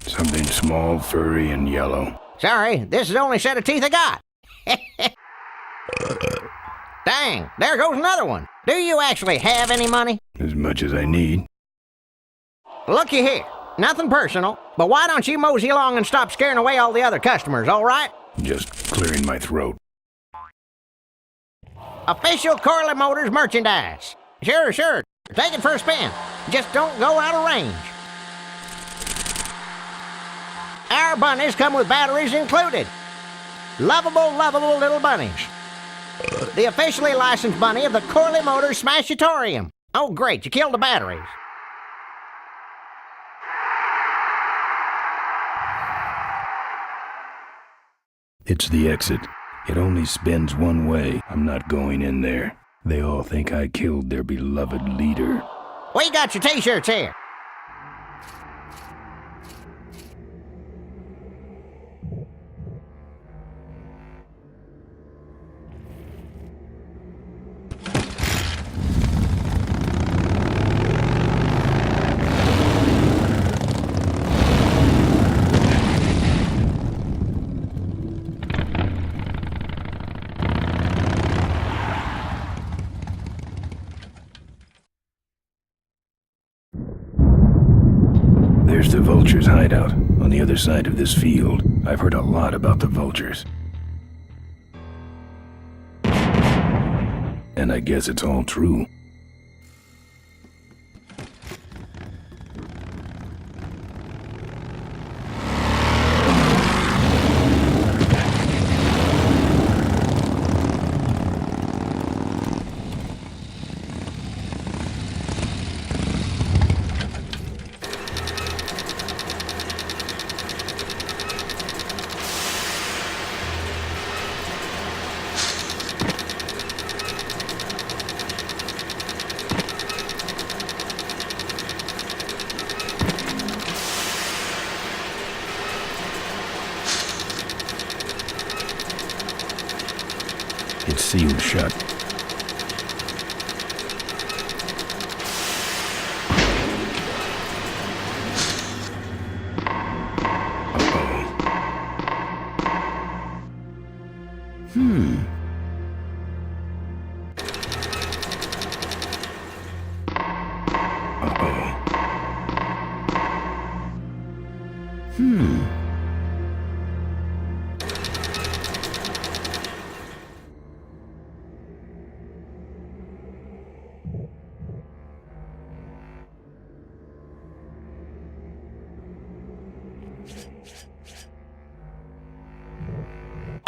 Something small, furry, and yellow. Sorry, this is the only set of teeth I got. Dang, there goes another one. Do you actually have any money? As much as I need. Looky here, nothing personal, but why don't you mosey along and stop scaring away all the other customers, all right? Just clearing my throat. Official Corley Motors merchandise. Sure. Take it for a spin. Just don't go out of range. Our bunnies come with batteries included. Lovable little bunnies. The officially licensed bunny of the Corley Motors Smashatorium. Oh, great, you killed the batteries. It's the exit. It only spins one way. I'm not going in there. They all think I killed their beloved leader. We got your t-shirts here. There's the vultures' hideout on the other side of this field. I've heard a lot about the vultures. And I guess it's all true. It's sealed shut.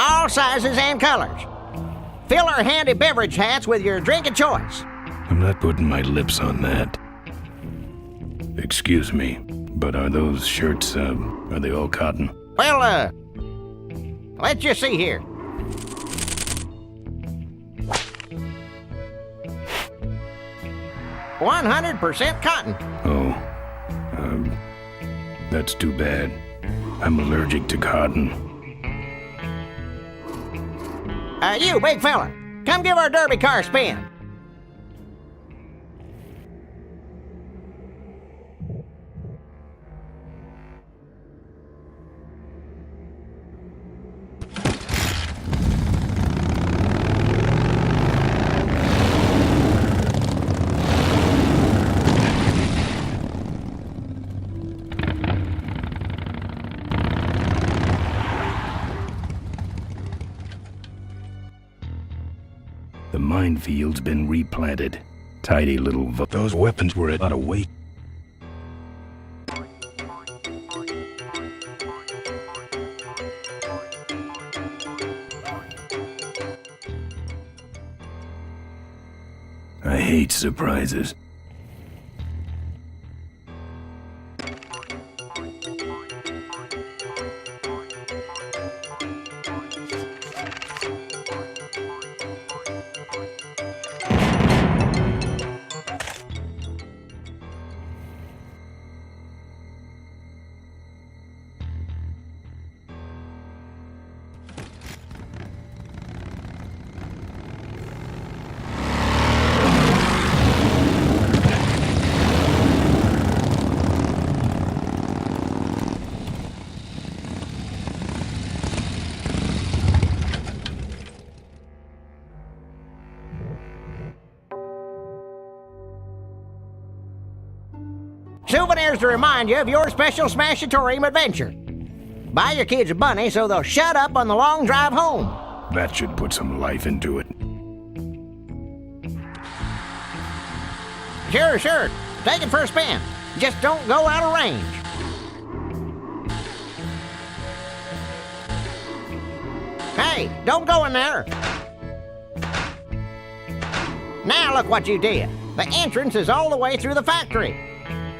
All sizes and colors. Fill our handy beverage hats with your drink of choice. I'm not putting my lips on that. Excuse me, but are those shirts, are they all cotton? Well, let's just see here. "100% cotton." Oh, that's too bad. I'm allergic to cotton. You big fella, come give our derby car a spin. The minefield's been replanted. Tidy little those weapons were a lot of weight. I hate surprises. Souvenirs to remind you of your special Smashatorium adventure. Buy your kids a bunny so they'll shut up on the long drive home. That should put some life into it. Sure. Take it for a spin. Just don't go out of range. Hey, don't go in there. Now look what you did. The entrance is all the way through the factory.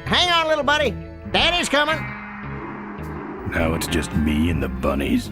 Hang on, little buddy. Daddy's coming. Now it's just me and the bunnies.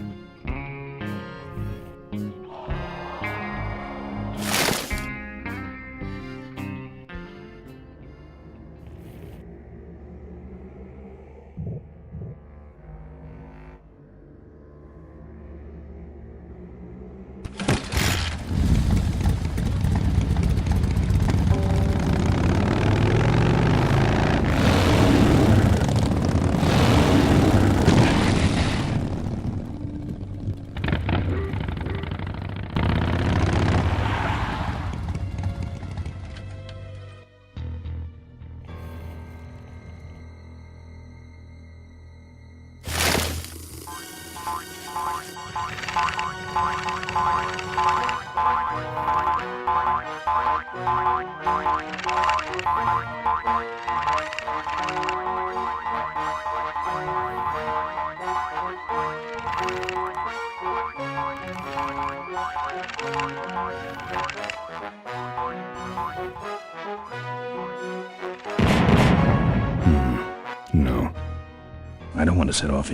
I don't want to set off.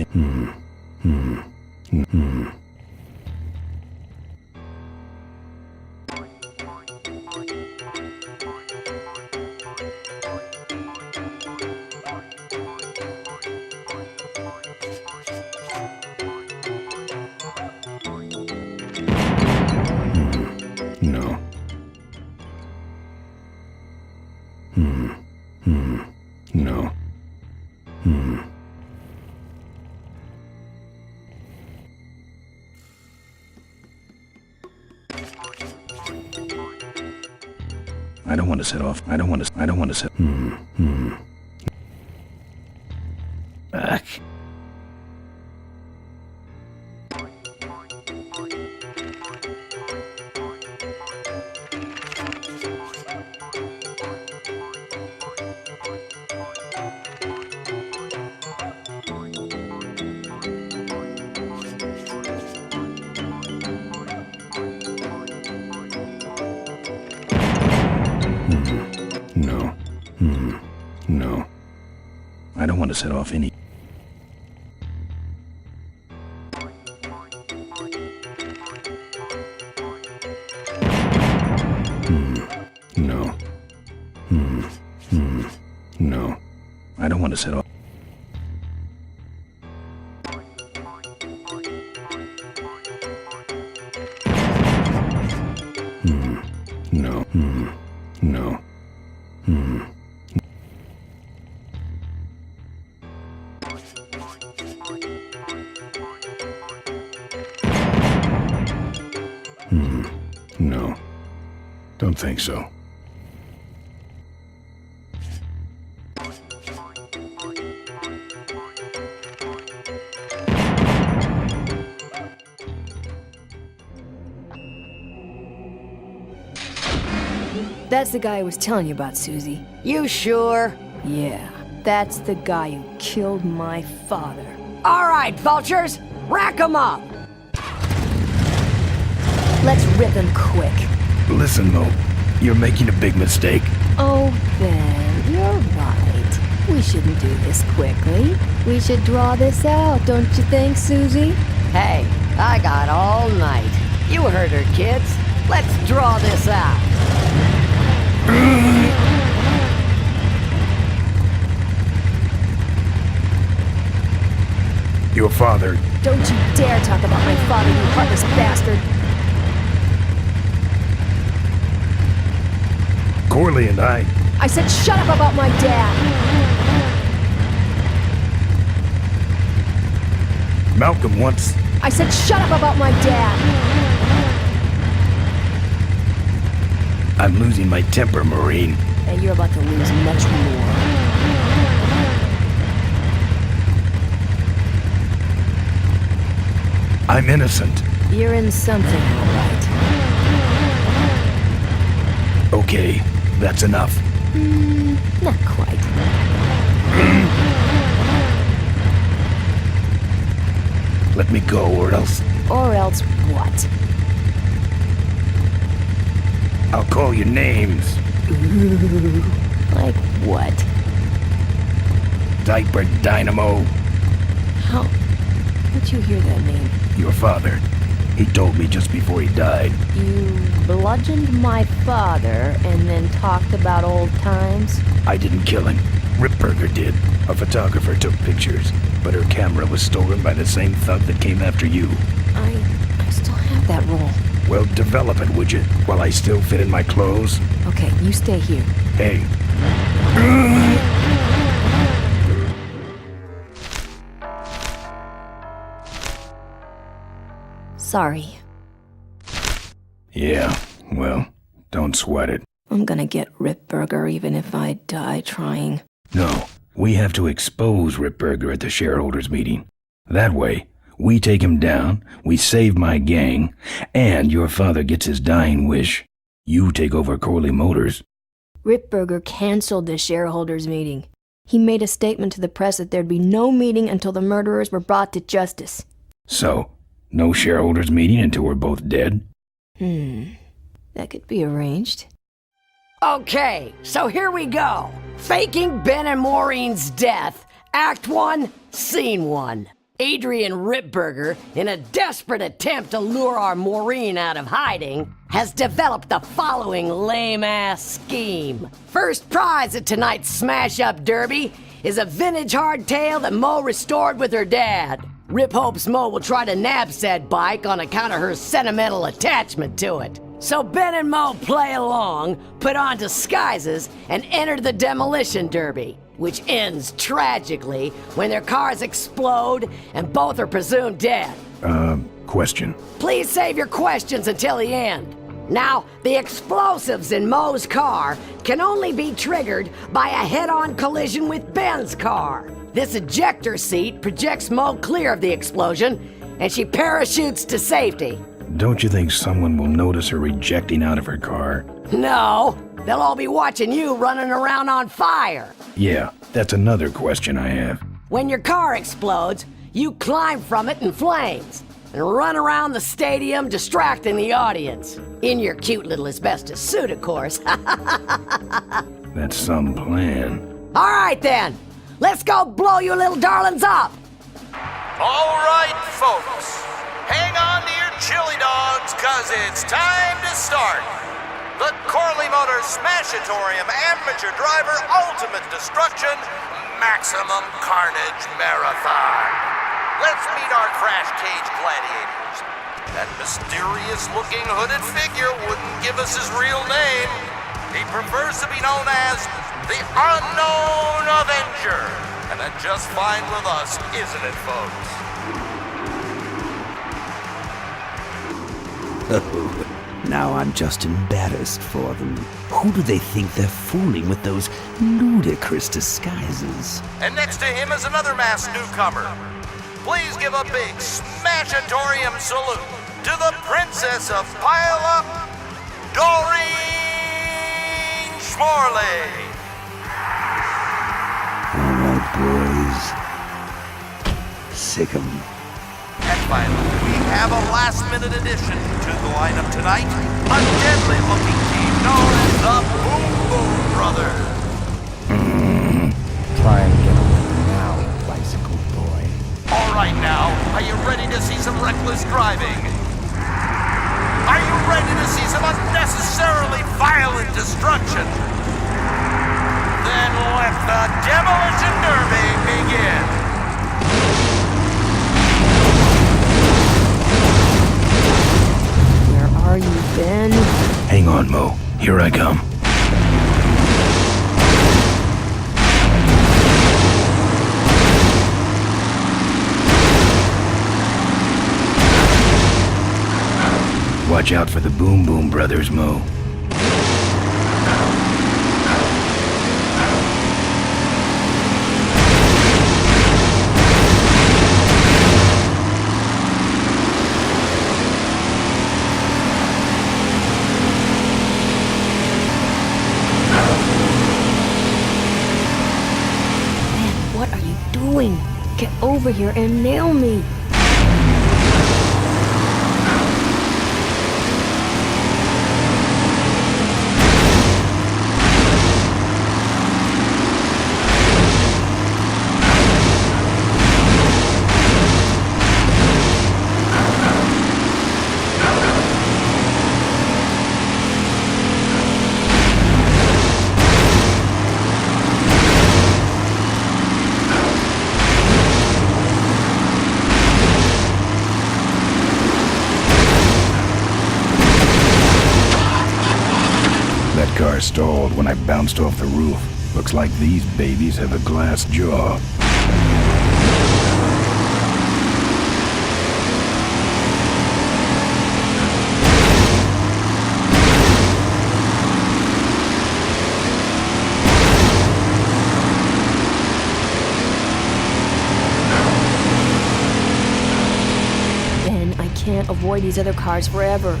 No. No. I don't want to set off. I don't want to set. Back. No. No. I don't want to set off any. No. No. I don't want to set off. No. No. No. Don't think so. That's the guy I was telling you about, Susie. You sure? Yeah, that's the guy who killed my father. All right, vultures, rack 'em up. Let's rip him quick. Listen, Mo, you're making a big mistake. Oh, Ben, you're right. We shouldn't do this quickly. We should draw this out, don't you think, Susie? Hey, I got all night. You heard her, kids. Let's draw this out. Your father. Don't you dare talk about my father, you heartless bastard. Corley and I said shut up about my dad. Malcolm once. I said shut up about my dad. I'm losing my temper, Marine. And you're about to lose much more. I'm innocent. You're in something, all right. Okay, that's enough. Not quite. Let me go, or else Or else what? I'll call you names. Ooh, like what? Diaper Dynamo. How'd you hear that name? Your father. He told me just before he died. You bludgeoned my father and then talked about old times? I didn't kill him. Ripburger did. A photographer took pictures, but her camera was stolen by the same thug that came after you. I still have that roll. Well, develop it, would you? While I still fit in my clothes? Okay, you stay here. Hey. Sorry. Yeah, well, don't sweat it. I'm gonna get Ripburger even if I die trying. No, we have to expose Ripburger at the shareholders meeting. That way, we take him down, we save my gang, and your father gets his dying wish. You take over Corley Motors. Ripburger canceled the shareholders meeting. He made a statement to the press that there'd be no meeting until the murderers were brought to justice. So, no shareholders meeting until we're both dead? That could be arranged. Okay, so here we go. Faking Ben and Maureen's death Act 1, Scene 1. Adrian Ripburger, in a desperate attempt to lure our Maureen out of hiding, has developed the following lame-ass scheme. First prize at tonight's smash-up derby is a vintage hardtail that Mo restored with her dad. Rip hopes Mo will try to nab said bike on account of her sentimental attachment to it. So Ben and Mo play along, put on disguises, and enter the demolition derby, which ends tragically when their cars explode and both are presumed dead. Question. Please save your questions until the end. Now, the explosives in Mo's car can only be triggered by a head-on collision with Ben's car. This ejector seat projects Mo clear of the explosion, and she parachutes to safety. Don't you think someone will notice her ejecting out of her car? No, they'll all be watching you running around on fire. Yeah, that's another question I have. When your car explodes, you climb from it in flames and run around the stadium distracting the audience. In your cute little asbestos suit, of course. That's some plan. All right then, let's go blow you little darlings up. All right, folks. Hang on to your chili dogs, cause it's time to start. The Corley Motors Smashatorium Amateur Driver Ultimate Destruction Maximum Carnage Marathon. Let's meet our crash cage gladiators. That mysterious-looking hooded figure wouldn't give us his real name. He prefers to be known as the Unknown Avenger. And that's just fine with us, isn't it, folks? Oh, now I'm just embarrassed for them. Who do they think they're fooling with those ludicrous disguises? And next to him is another masked newcomer. Please give a big Smashatorium salute to the Princess of Pile-Up, Doreen Schmorley. All right, boys. Sick 'em. And finally, we have a last-minute addition to the lineup tonight, a deadly-looking team known as the Boom Boom Brothers. Try and get away now, bicycle boy. All right now, are you ready to see some reckless driving? Are you ready to see some unnecessarily violent destruction? Then let the Demolition Derby begin. Are you, Ben? Hang on, Mo. Here I come. Watch out for the Boom Boom Brothers, Mo. Get over here and nail me. Car stalled when I bounced off the roof. Looks like these babies have a glass jaw. Ben, I can't avoid these other cars forever.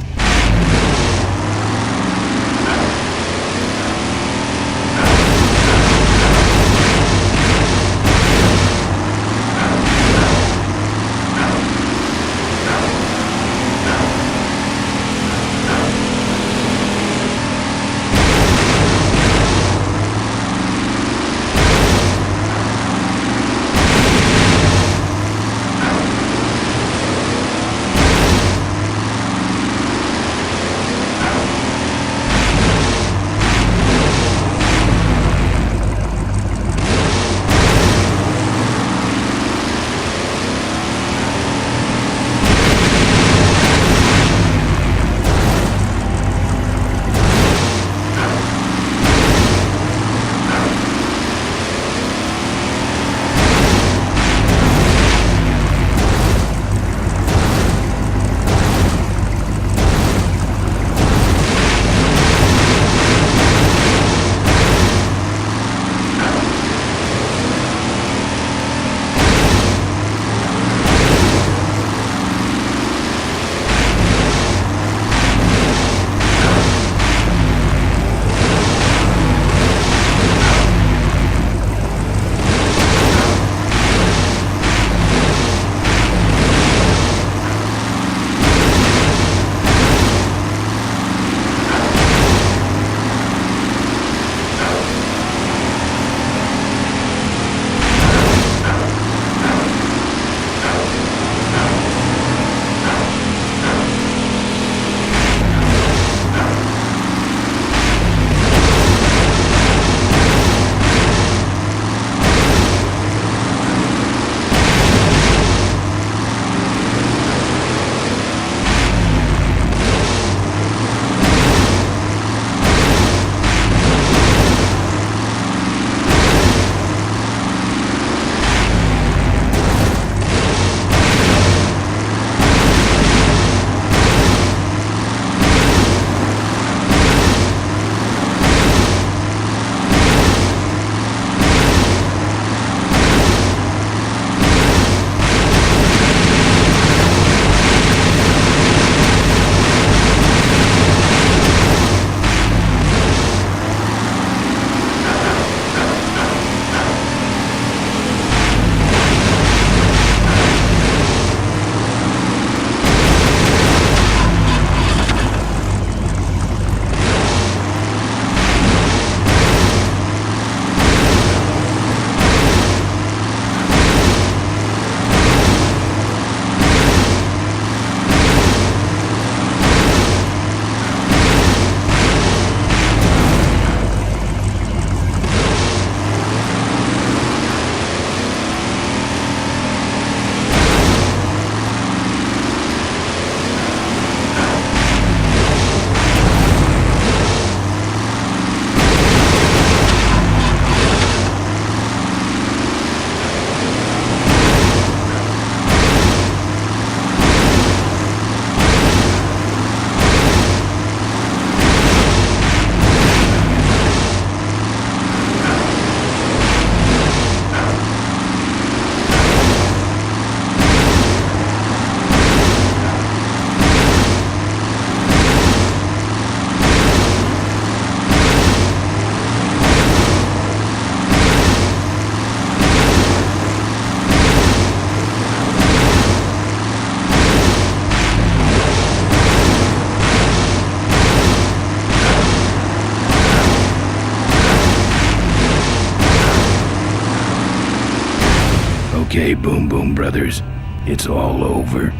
Okay, Boom Boom Brothers. It's all over.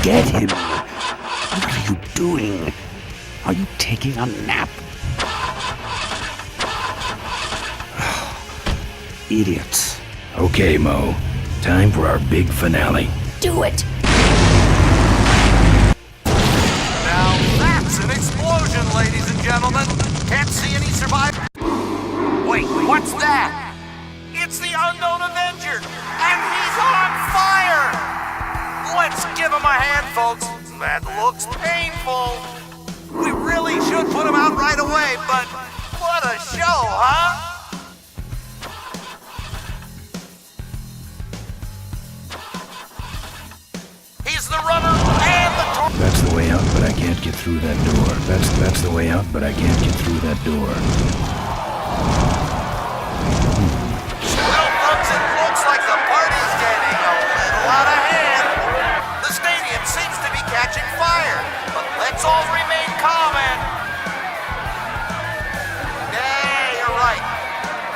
Get him! What are you doing? Are you taking a nap? Idiots. Okay, Mo. Time for our big finale. Do it! Now that's an explosion, ladies and gentlemen. Can't see any survivors. Wait, what's that? It's the Unknown Avenger, and he's on fire! Let's give him a hand, folks. That looks painful. We really should put him out right away, but what a show, huh? He's the runner and the That's the way out, but I can't get through that door. That's the way out, but I can't get through that door. Well, folks, it looks like the party's getting a little out of hand. The stadium seems to be catching fire, but let's all remain calm and... Yeah, you're right.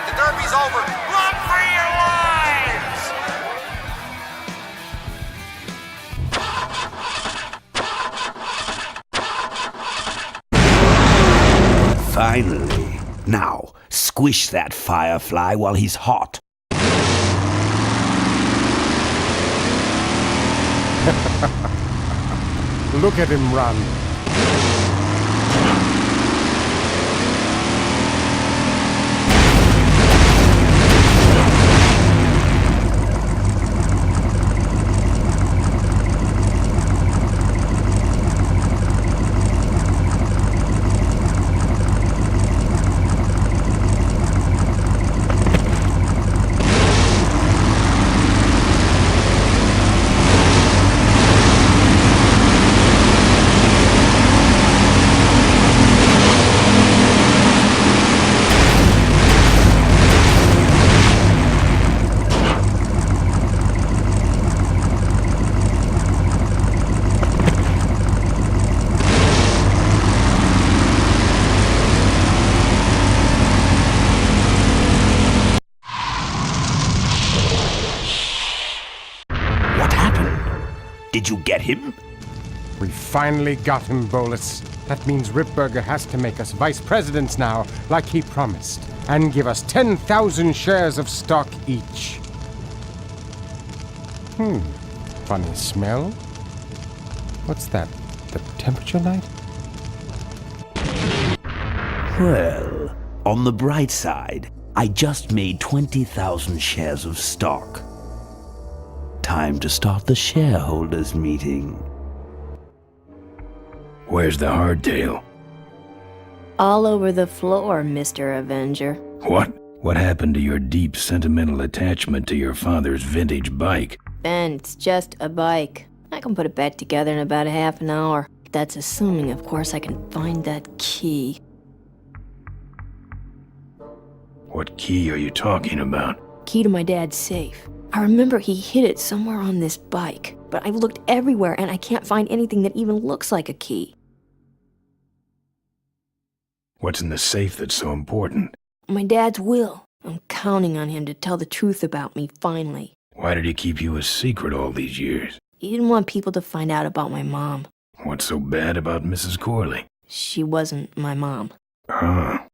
The derby's over. Run for your lives! Finally. Now, squish that firefly while he's hot. Look at him run. Did you get him? We finally got him, Bolus. That means Ripburger has to make us vice presidents now, like he promised, and give us 10,000 shares of stock each. Funny smell. What's that? The temperature light? Well, on the bright side, I just made 20,000 shares of stock. Time to start the shareholders meeting. Where's the hardtail? All over the floor, Mr. Avenger. What? What happened to your deep sentimental attachment to your father's vintage bike? Ben, it's just a bike. I can put it back together in about a half an hour. That's assuming, of course, I can find that key. What key are you talking about? Key to my dad's safe. I remember he hid it somewhere on this bike, but I've looked everywhere and I can't find anything that even looks like a key. What's in the safe that's so important? My dad's will. I'm counting on him to tell the truth about me finally. Why did he keep you a secret all these years? He didn't want people to find out about my mom. What's so bad about Mrs. Corley? She wasn't my mom. Ah.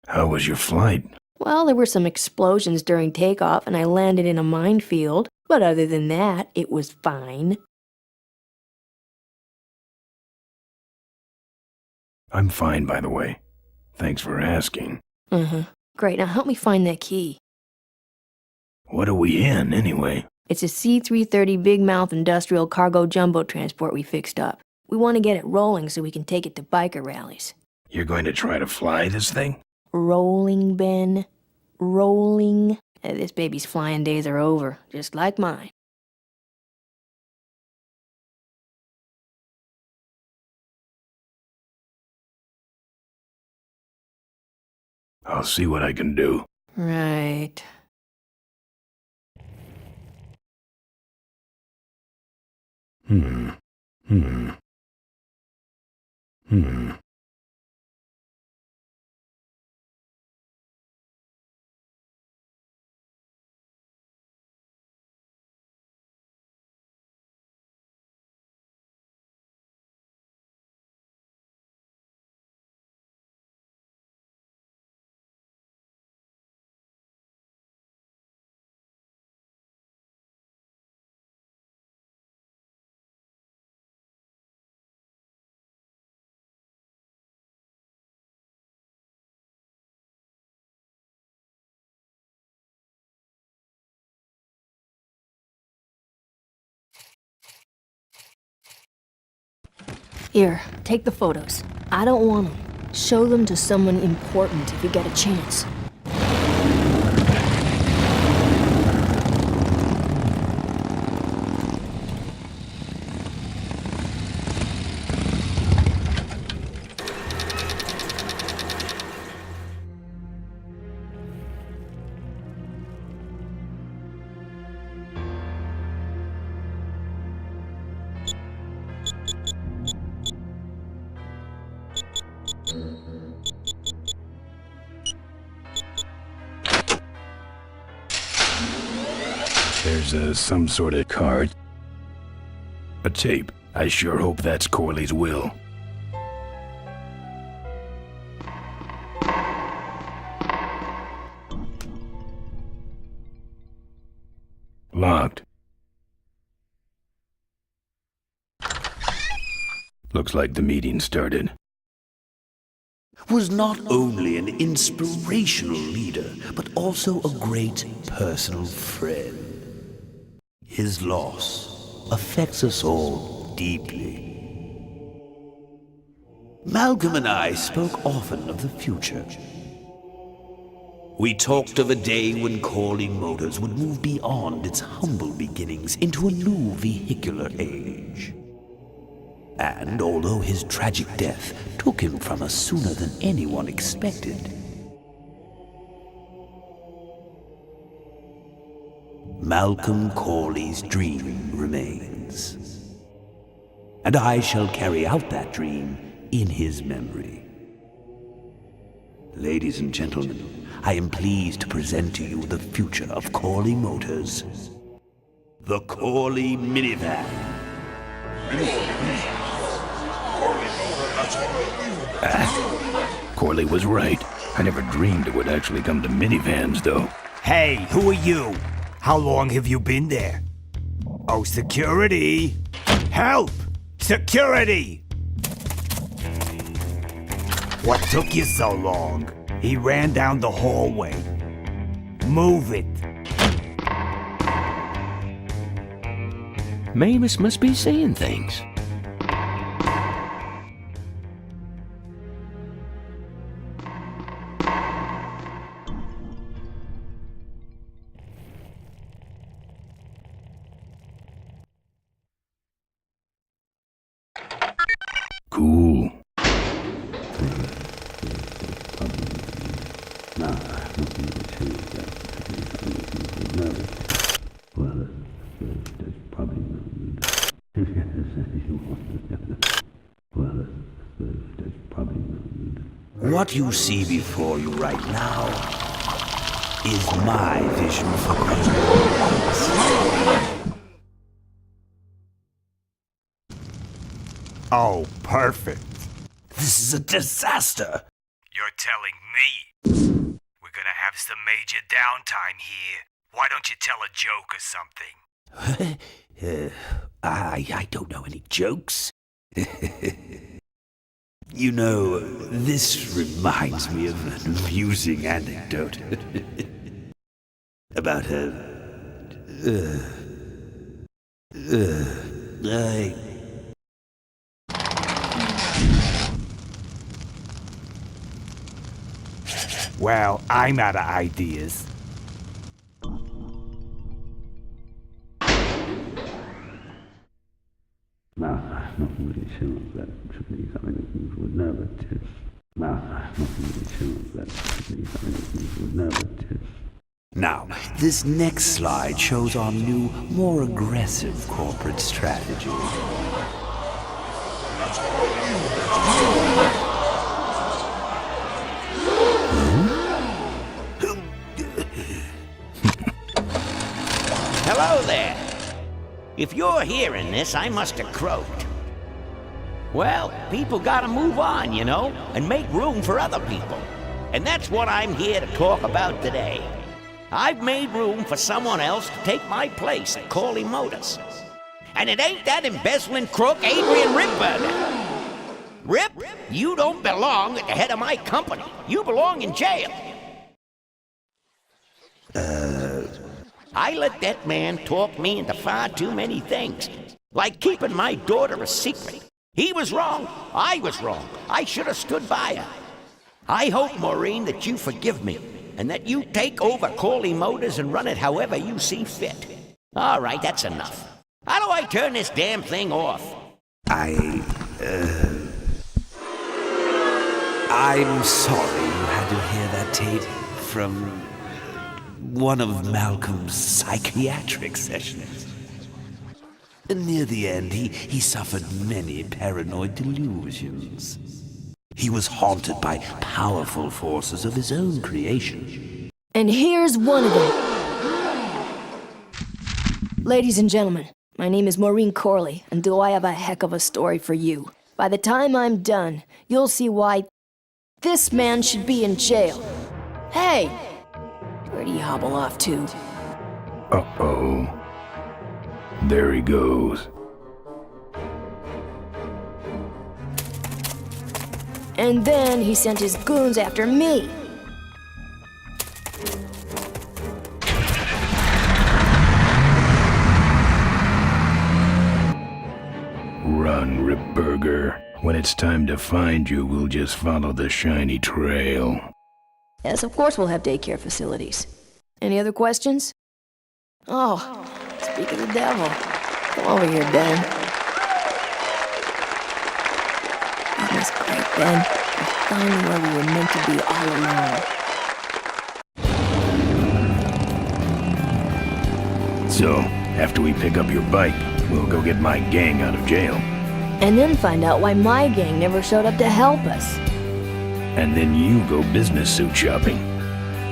How was your flight? Well, there were some explosions during takeoff and I landed in a minefield, but other than that, it was fine. I'm fine, by the way. Thanks for asking. Great, now help me find that key. What are we in, anyway? It's a C-330 Big Mouth industrial cargo jumbo transport we fixed up. We want to get it rolling so we can take it to biker rallies. You're going to try to fly this thing? Rolling, Ben. Rolling. This baby's flying days are over, just like mine. I'll see what I can do. Right. Here, take the photos. I don't want them. Show them to someone important if you get a chance. There's some sort of card. A tape. I sure hope that's Corley's will. Locked. Looks like the meeting started. Was not only an inspirational leader, but also a great personal friend. His loss affects us all deeply. Malcolm and I spoke often of the future. We talked of a day when Corley Motors would move beyond its humble beginnings into a new vehicular age. And although his tragic death took him from us sooner than anyone expected, Malcolm Corley's dream remains. And I shall carry out that dream in his memory. Ladies and gentlemen, I am pleased to present to you the future of Corley Motors. The Corley Minivan. Corley was right. I never dreamed it would actually come to minivans, though. Hey, who are you? How long have you been there? Oh, security! Help! Security! What took you so long? He ran down the hallway. Move it. Mamus must be seeing things. Cool. What you see before you right now is my vision for greatness. Oh, perfect. This is a disaster. You're telling me we're gonna have some major downtime here. Why don't you tell a joke or something? I don't know any jokes. You know, this reminds me of an amusing anecdote about Well, I'm out of ideas. Now, this next slide shows our new, more aggressive corporate strategy. Hello there. If you're hearing this, I must have croaked. Well, people gotta move on, you know, and make room for other people. And that's what I'm here to talk about today. I've made room for someone else to take my place at Corley Motors. And it ain't that embezzling crook Adrian Ripburger. Rip, you don't belong at the head of my company. You belong in jail. I let that man talk me into far too many things, like keeping my daughter a secret. He was wrong. I was wrong. I should have stood by her. I hope, Maureen, that you forgive me and that you take over Corley Motors and run it however you see fit. All right, that's enough. How do I turn this damn thing off? I'm sorry you had to hear that, Tate, from one of Malcolm's psychiatric sessions. Near the end, he suffered many paranoid delusions. He was haunted by powerful forces of his own creation. And here's one of them. Ladies and gentlemen, my name is Maureen Corley, and do I have a heck of a story for you. By the time I'm done, you'll see why this man should be in jail. Hey! Where'd he hobble off to? Uh-oh. There he goes. And then he sent his goons after me. Run, Rip Burger. When it's time to find you, we'll just follow the shiny trail. Yes, of course we'll have daycare facilities. Any other questions? Oh, speak of the devil. Come over here, Ben. That was great, Ben. We're finally where we were meant to be all along. So, after we pick up your bike, we'll go get my gang out of jail. And then find out why my gang never showed up to help us. And then you go business suit shopping.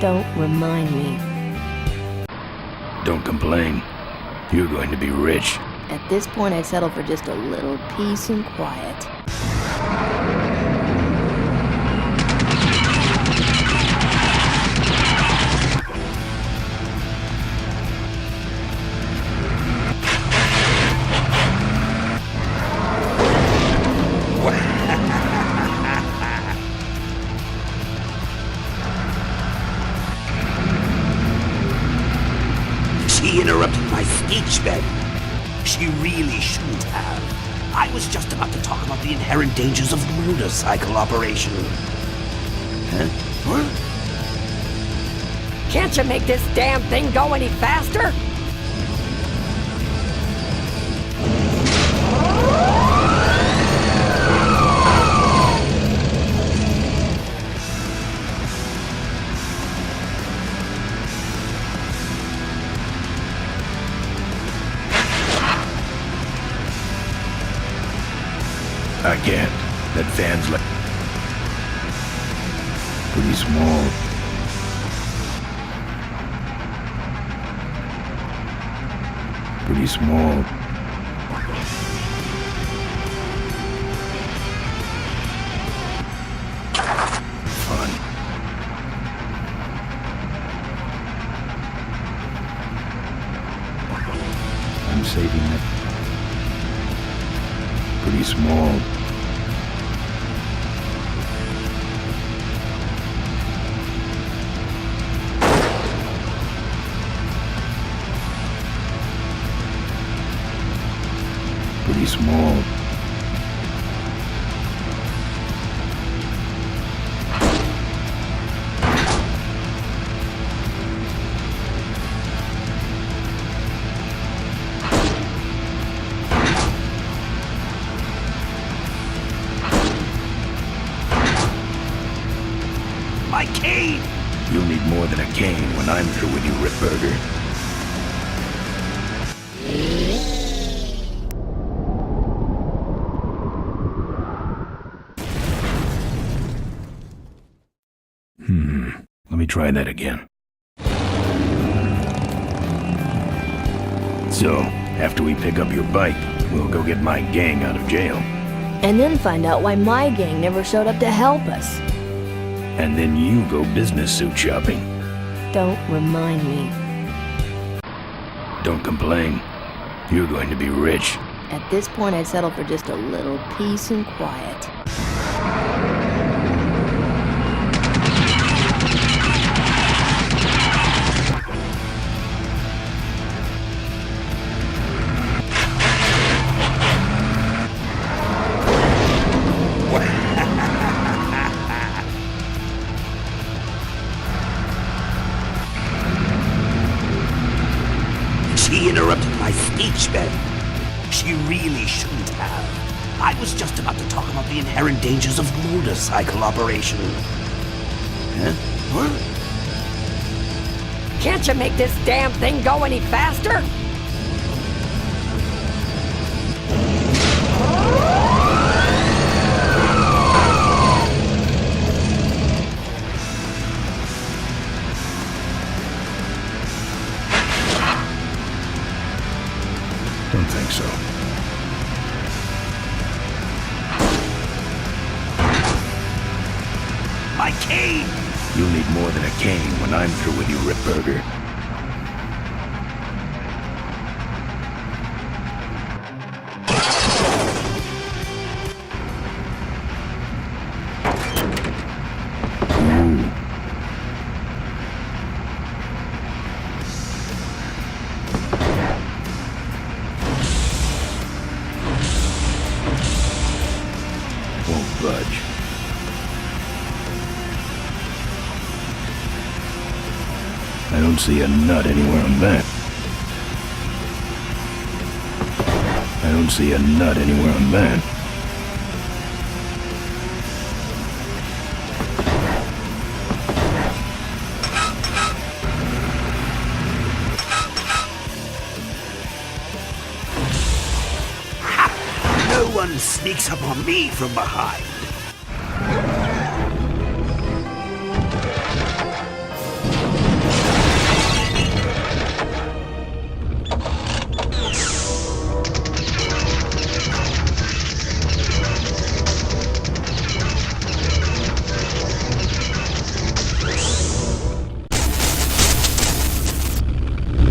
Don't remind me. Don't complain. You're going to be rich. At this point, I'd settle for just a little peace and quiet. She interrupted my speech, Ben. She really shouldn't have. I was just about to talk about the inherent dangers of motorcycle operation. Huh? What? Can't you make this damn thing go any faster? I can't. That fan's like... pretty small. Pretty small. Fun. I'm saving it. Pretty small. Pretty small. My cane! You'll need more than a cane when I'm through with you, Rip Burger. Let me try that again. So, after we pick up your bike, we'll go get my gang out of jail. And then find out why my gang never showed up to help us. And then you go business suit shopping. Don't remind me. Don't complain. You're going to be rich. At this point, I'd settle for just a little peace and quiet. speech, Ben. She really shouldn't have. I was just about to talk about the inherent dangers of motorcycle operation. Huh? What? Can't you make this damn thing go any faster? Don't think so. My cane! You'll need more than a cane when I'm through with you, Ripburger. Won't budge. I don't see a nut anywhere on that. I don't see a nut anywhere on that. No one sneaks up on me from behind.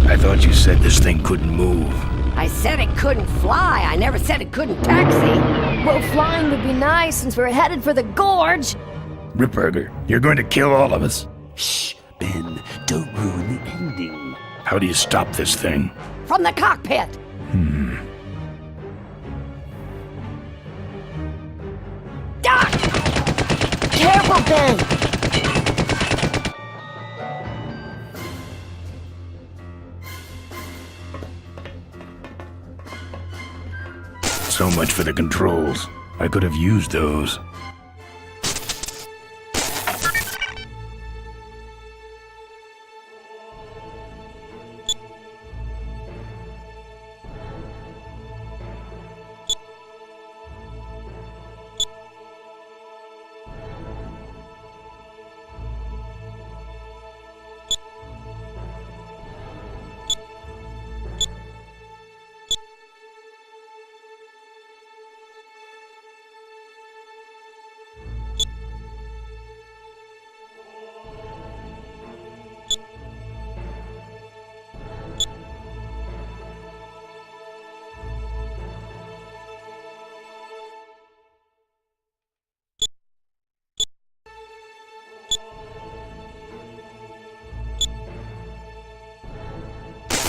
I thought you said this thing couldn't move. I said it couldn't fly. I never said it couldn't taxi. Well, flying would be nice since we're headed for the gorge. Ripburger, you're going to kill all of us. Shh, Ben, don't ruin the ending. How do you stop this thing? From the cockpit. Duck! Careful, Ben. So much for the controls. I could have used those.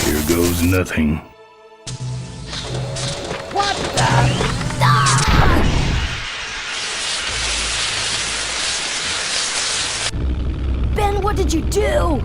Here goes nothing. What the? Ben, what did you do?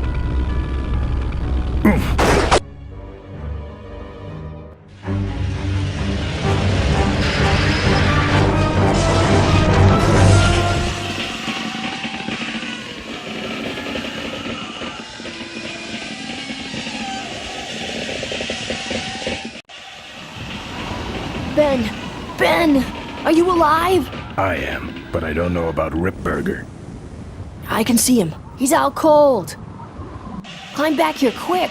Ben, are you alive? I am, but I don't know about Ripburger. I can see him. He's out cold. Climb back here quick.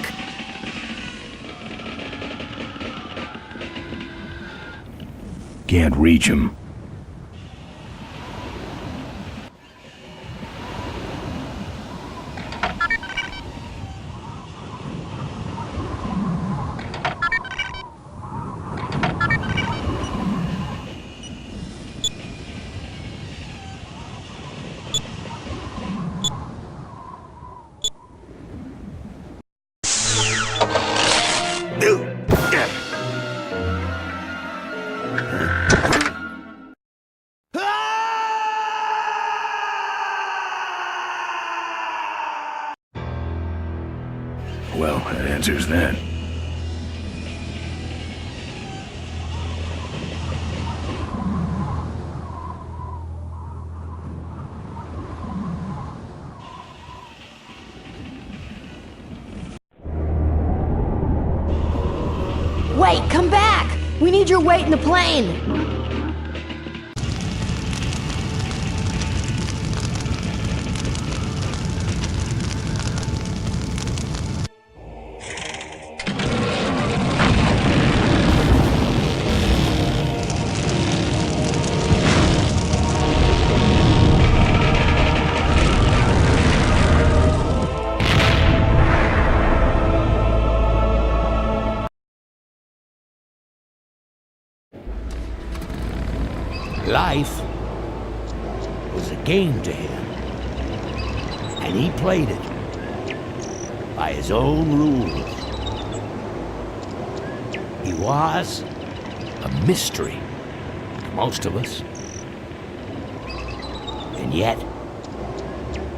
Can't reach him. Well, that answers that. Hey, come back! We need your weight in the plane! Life was a game to him, and he played it by his own rules. He was a mystery to most of us, and yet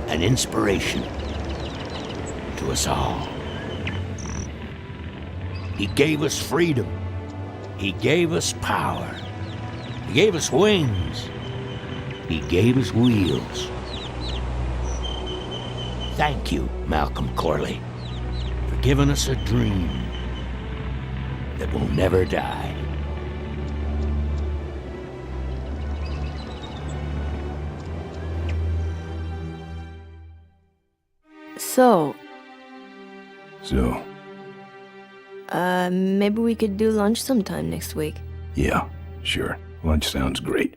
an inspiration to us all. He gave us freedom. He gave us power. He gave us wings. He gave us wheels. Thank you, Malcolm Corley, for giving us a dream that will never die. So, maybe we could do lunch sometime next week. Yeah, sure. Lunch sounds great.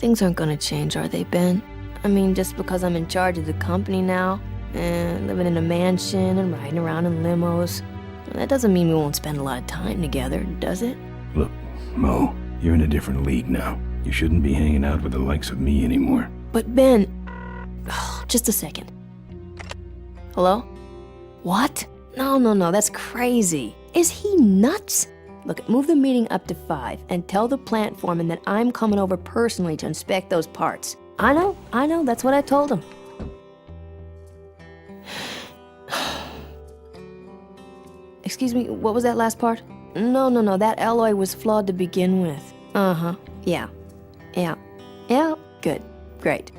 Things aren't gonna change, are they, Ben? I mean, just because I'm in charge of the company now, and living in a mansion and riding around in limos, that doesn't mean we won't spend a lot of time together, does it? Look, Mo, you're in a different league now. You shouldn't be hanging out with the likes of me anymore. But Ben... Oh, just a second. Hello? What? No, that's crazy. Is he nuts? Look, move the meeting up to 5 and tell the plant foreman that I'm coming over personally to inspect those parts. I know, that's what I told him. Excuse me, what was that last part? No, that alloy was flawed to begin with. Yeah, good, great.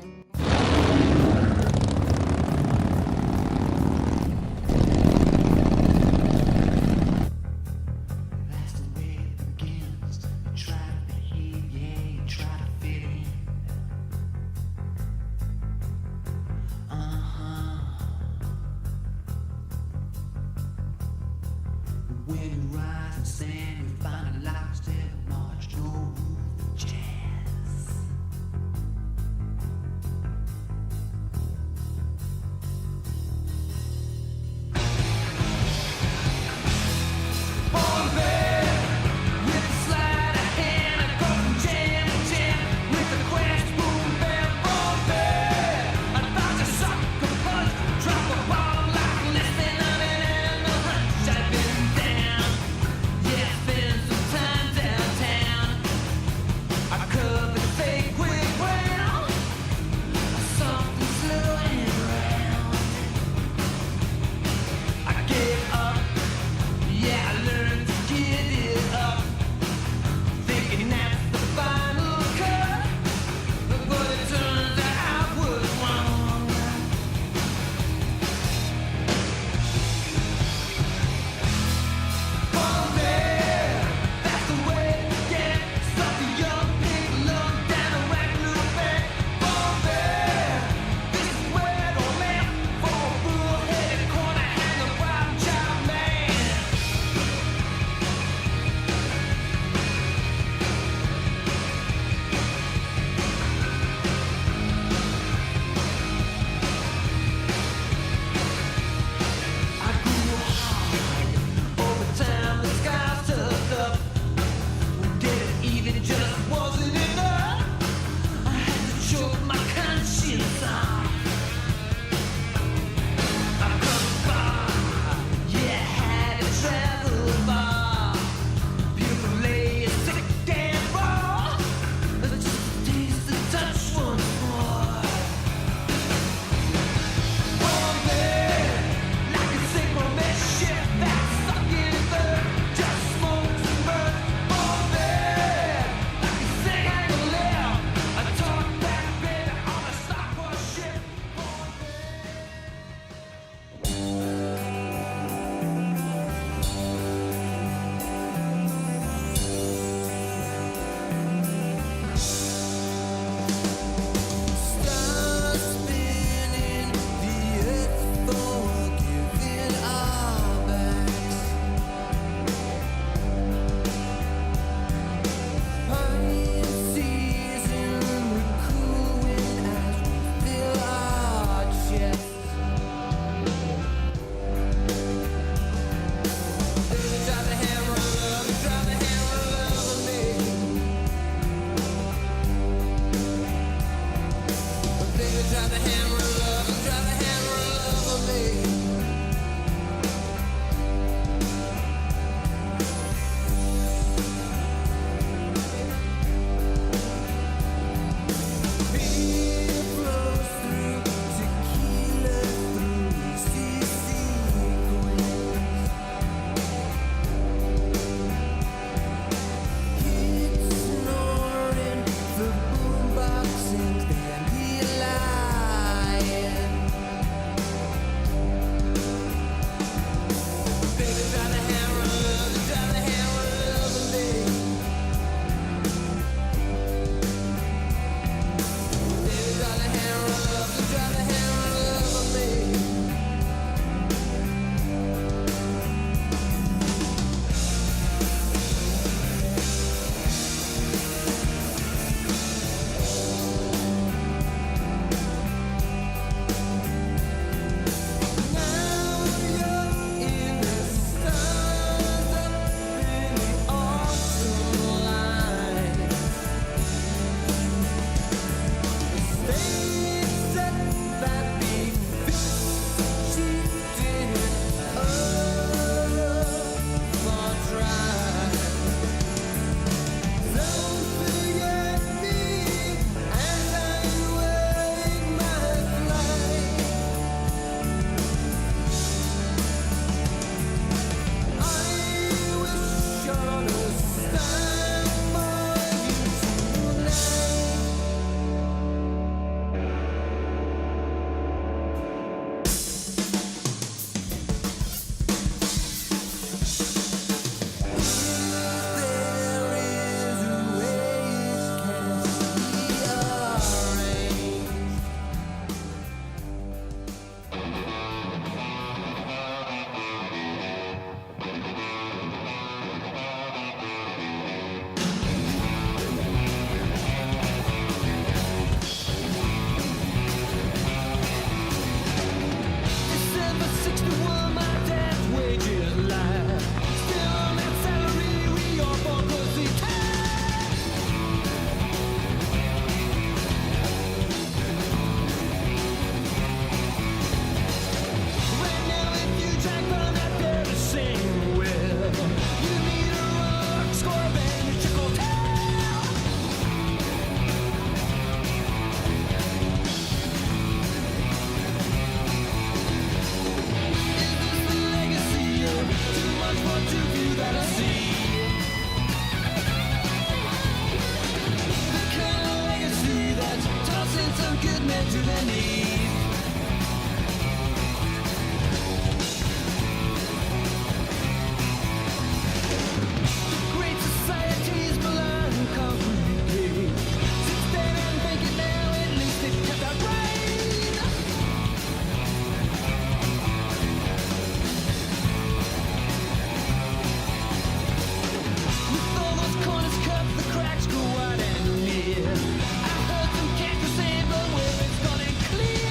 Clear.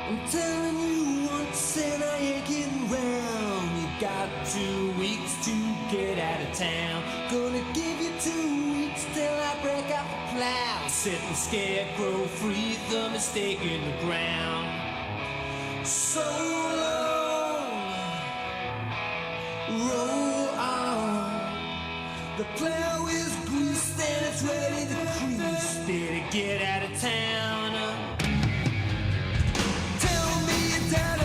I'm telling you once and I ain't getting round. You got 2 weeks to get out of town. Gonna give you 2 weeks till I break out the plow. Setting scarecrow free, the mistake in the ground. So long, roll on. The plow is greased and it's ready to cruise. Better get out of town. Tell me, Daddy,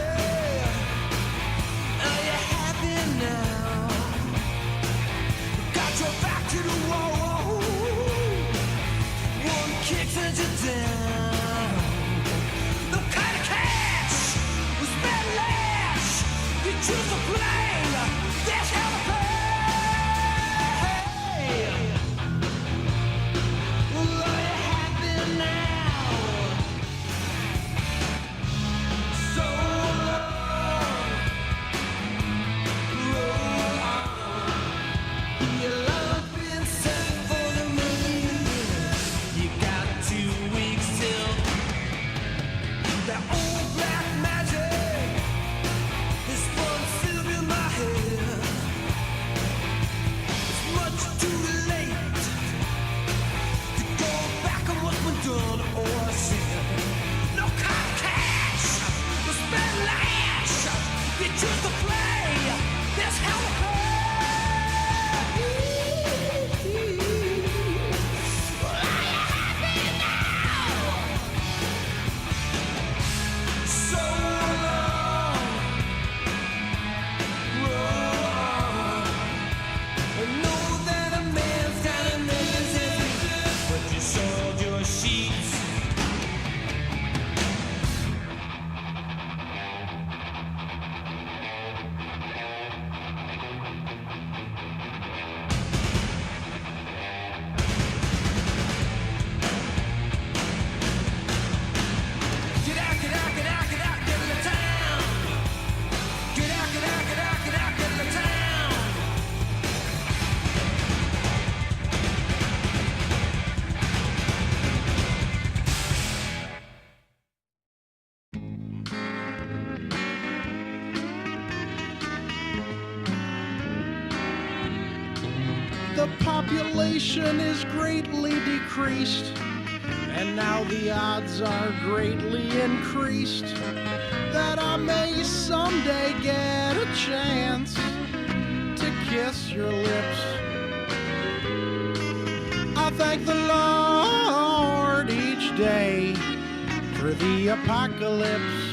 are you happy now? Got your back to the wall. One kick sends you down. No kind of cash was bad lash. You choose to play. That's how to play. The population is greatly decreased, and now the odds are greatly increased that I may someday get a chance to kiss your lips. I thank the Lord each day for the apocalypse.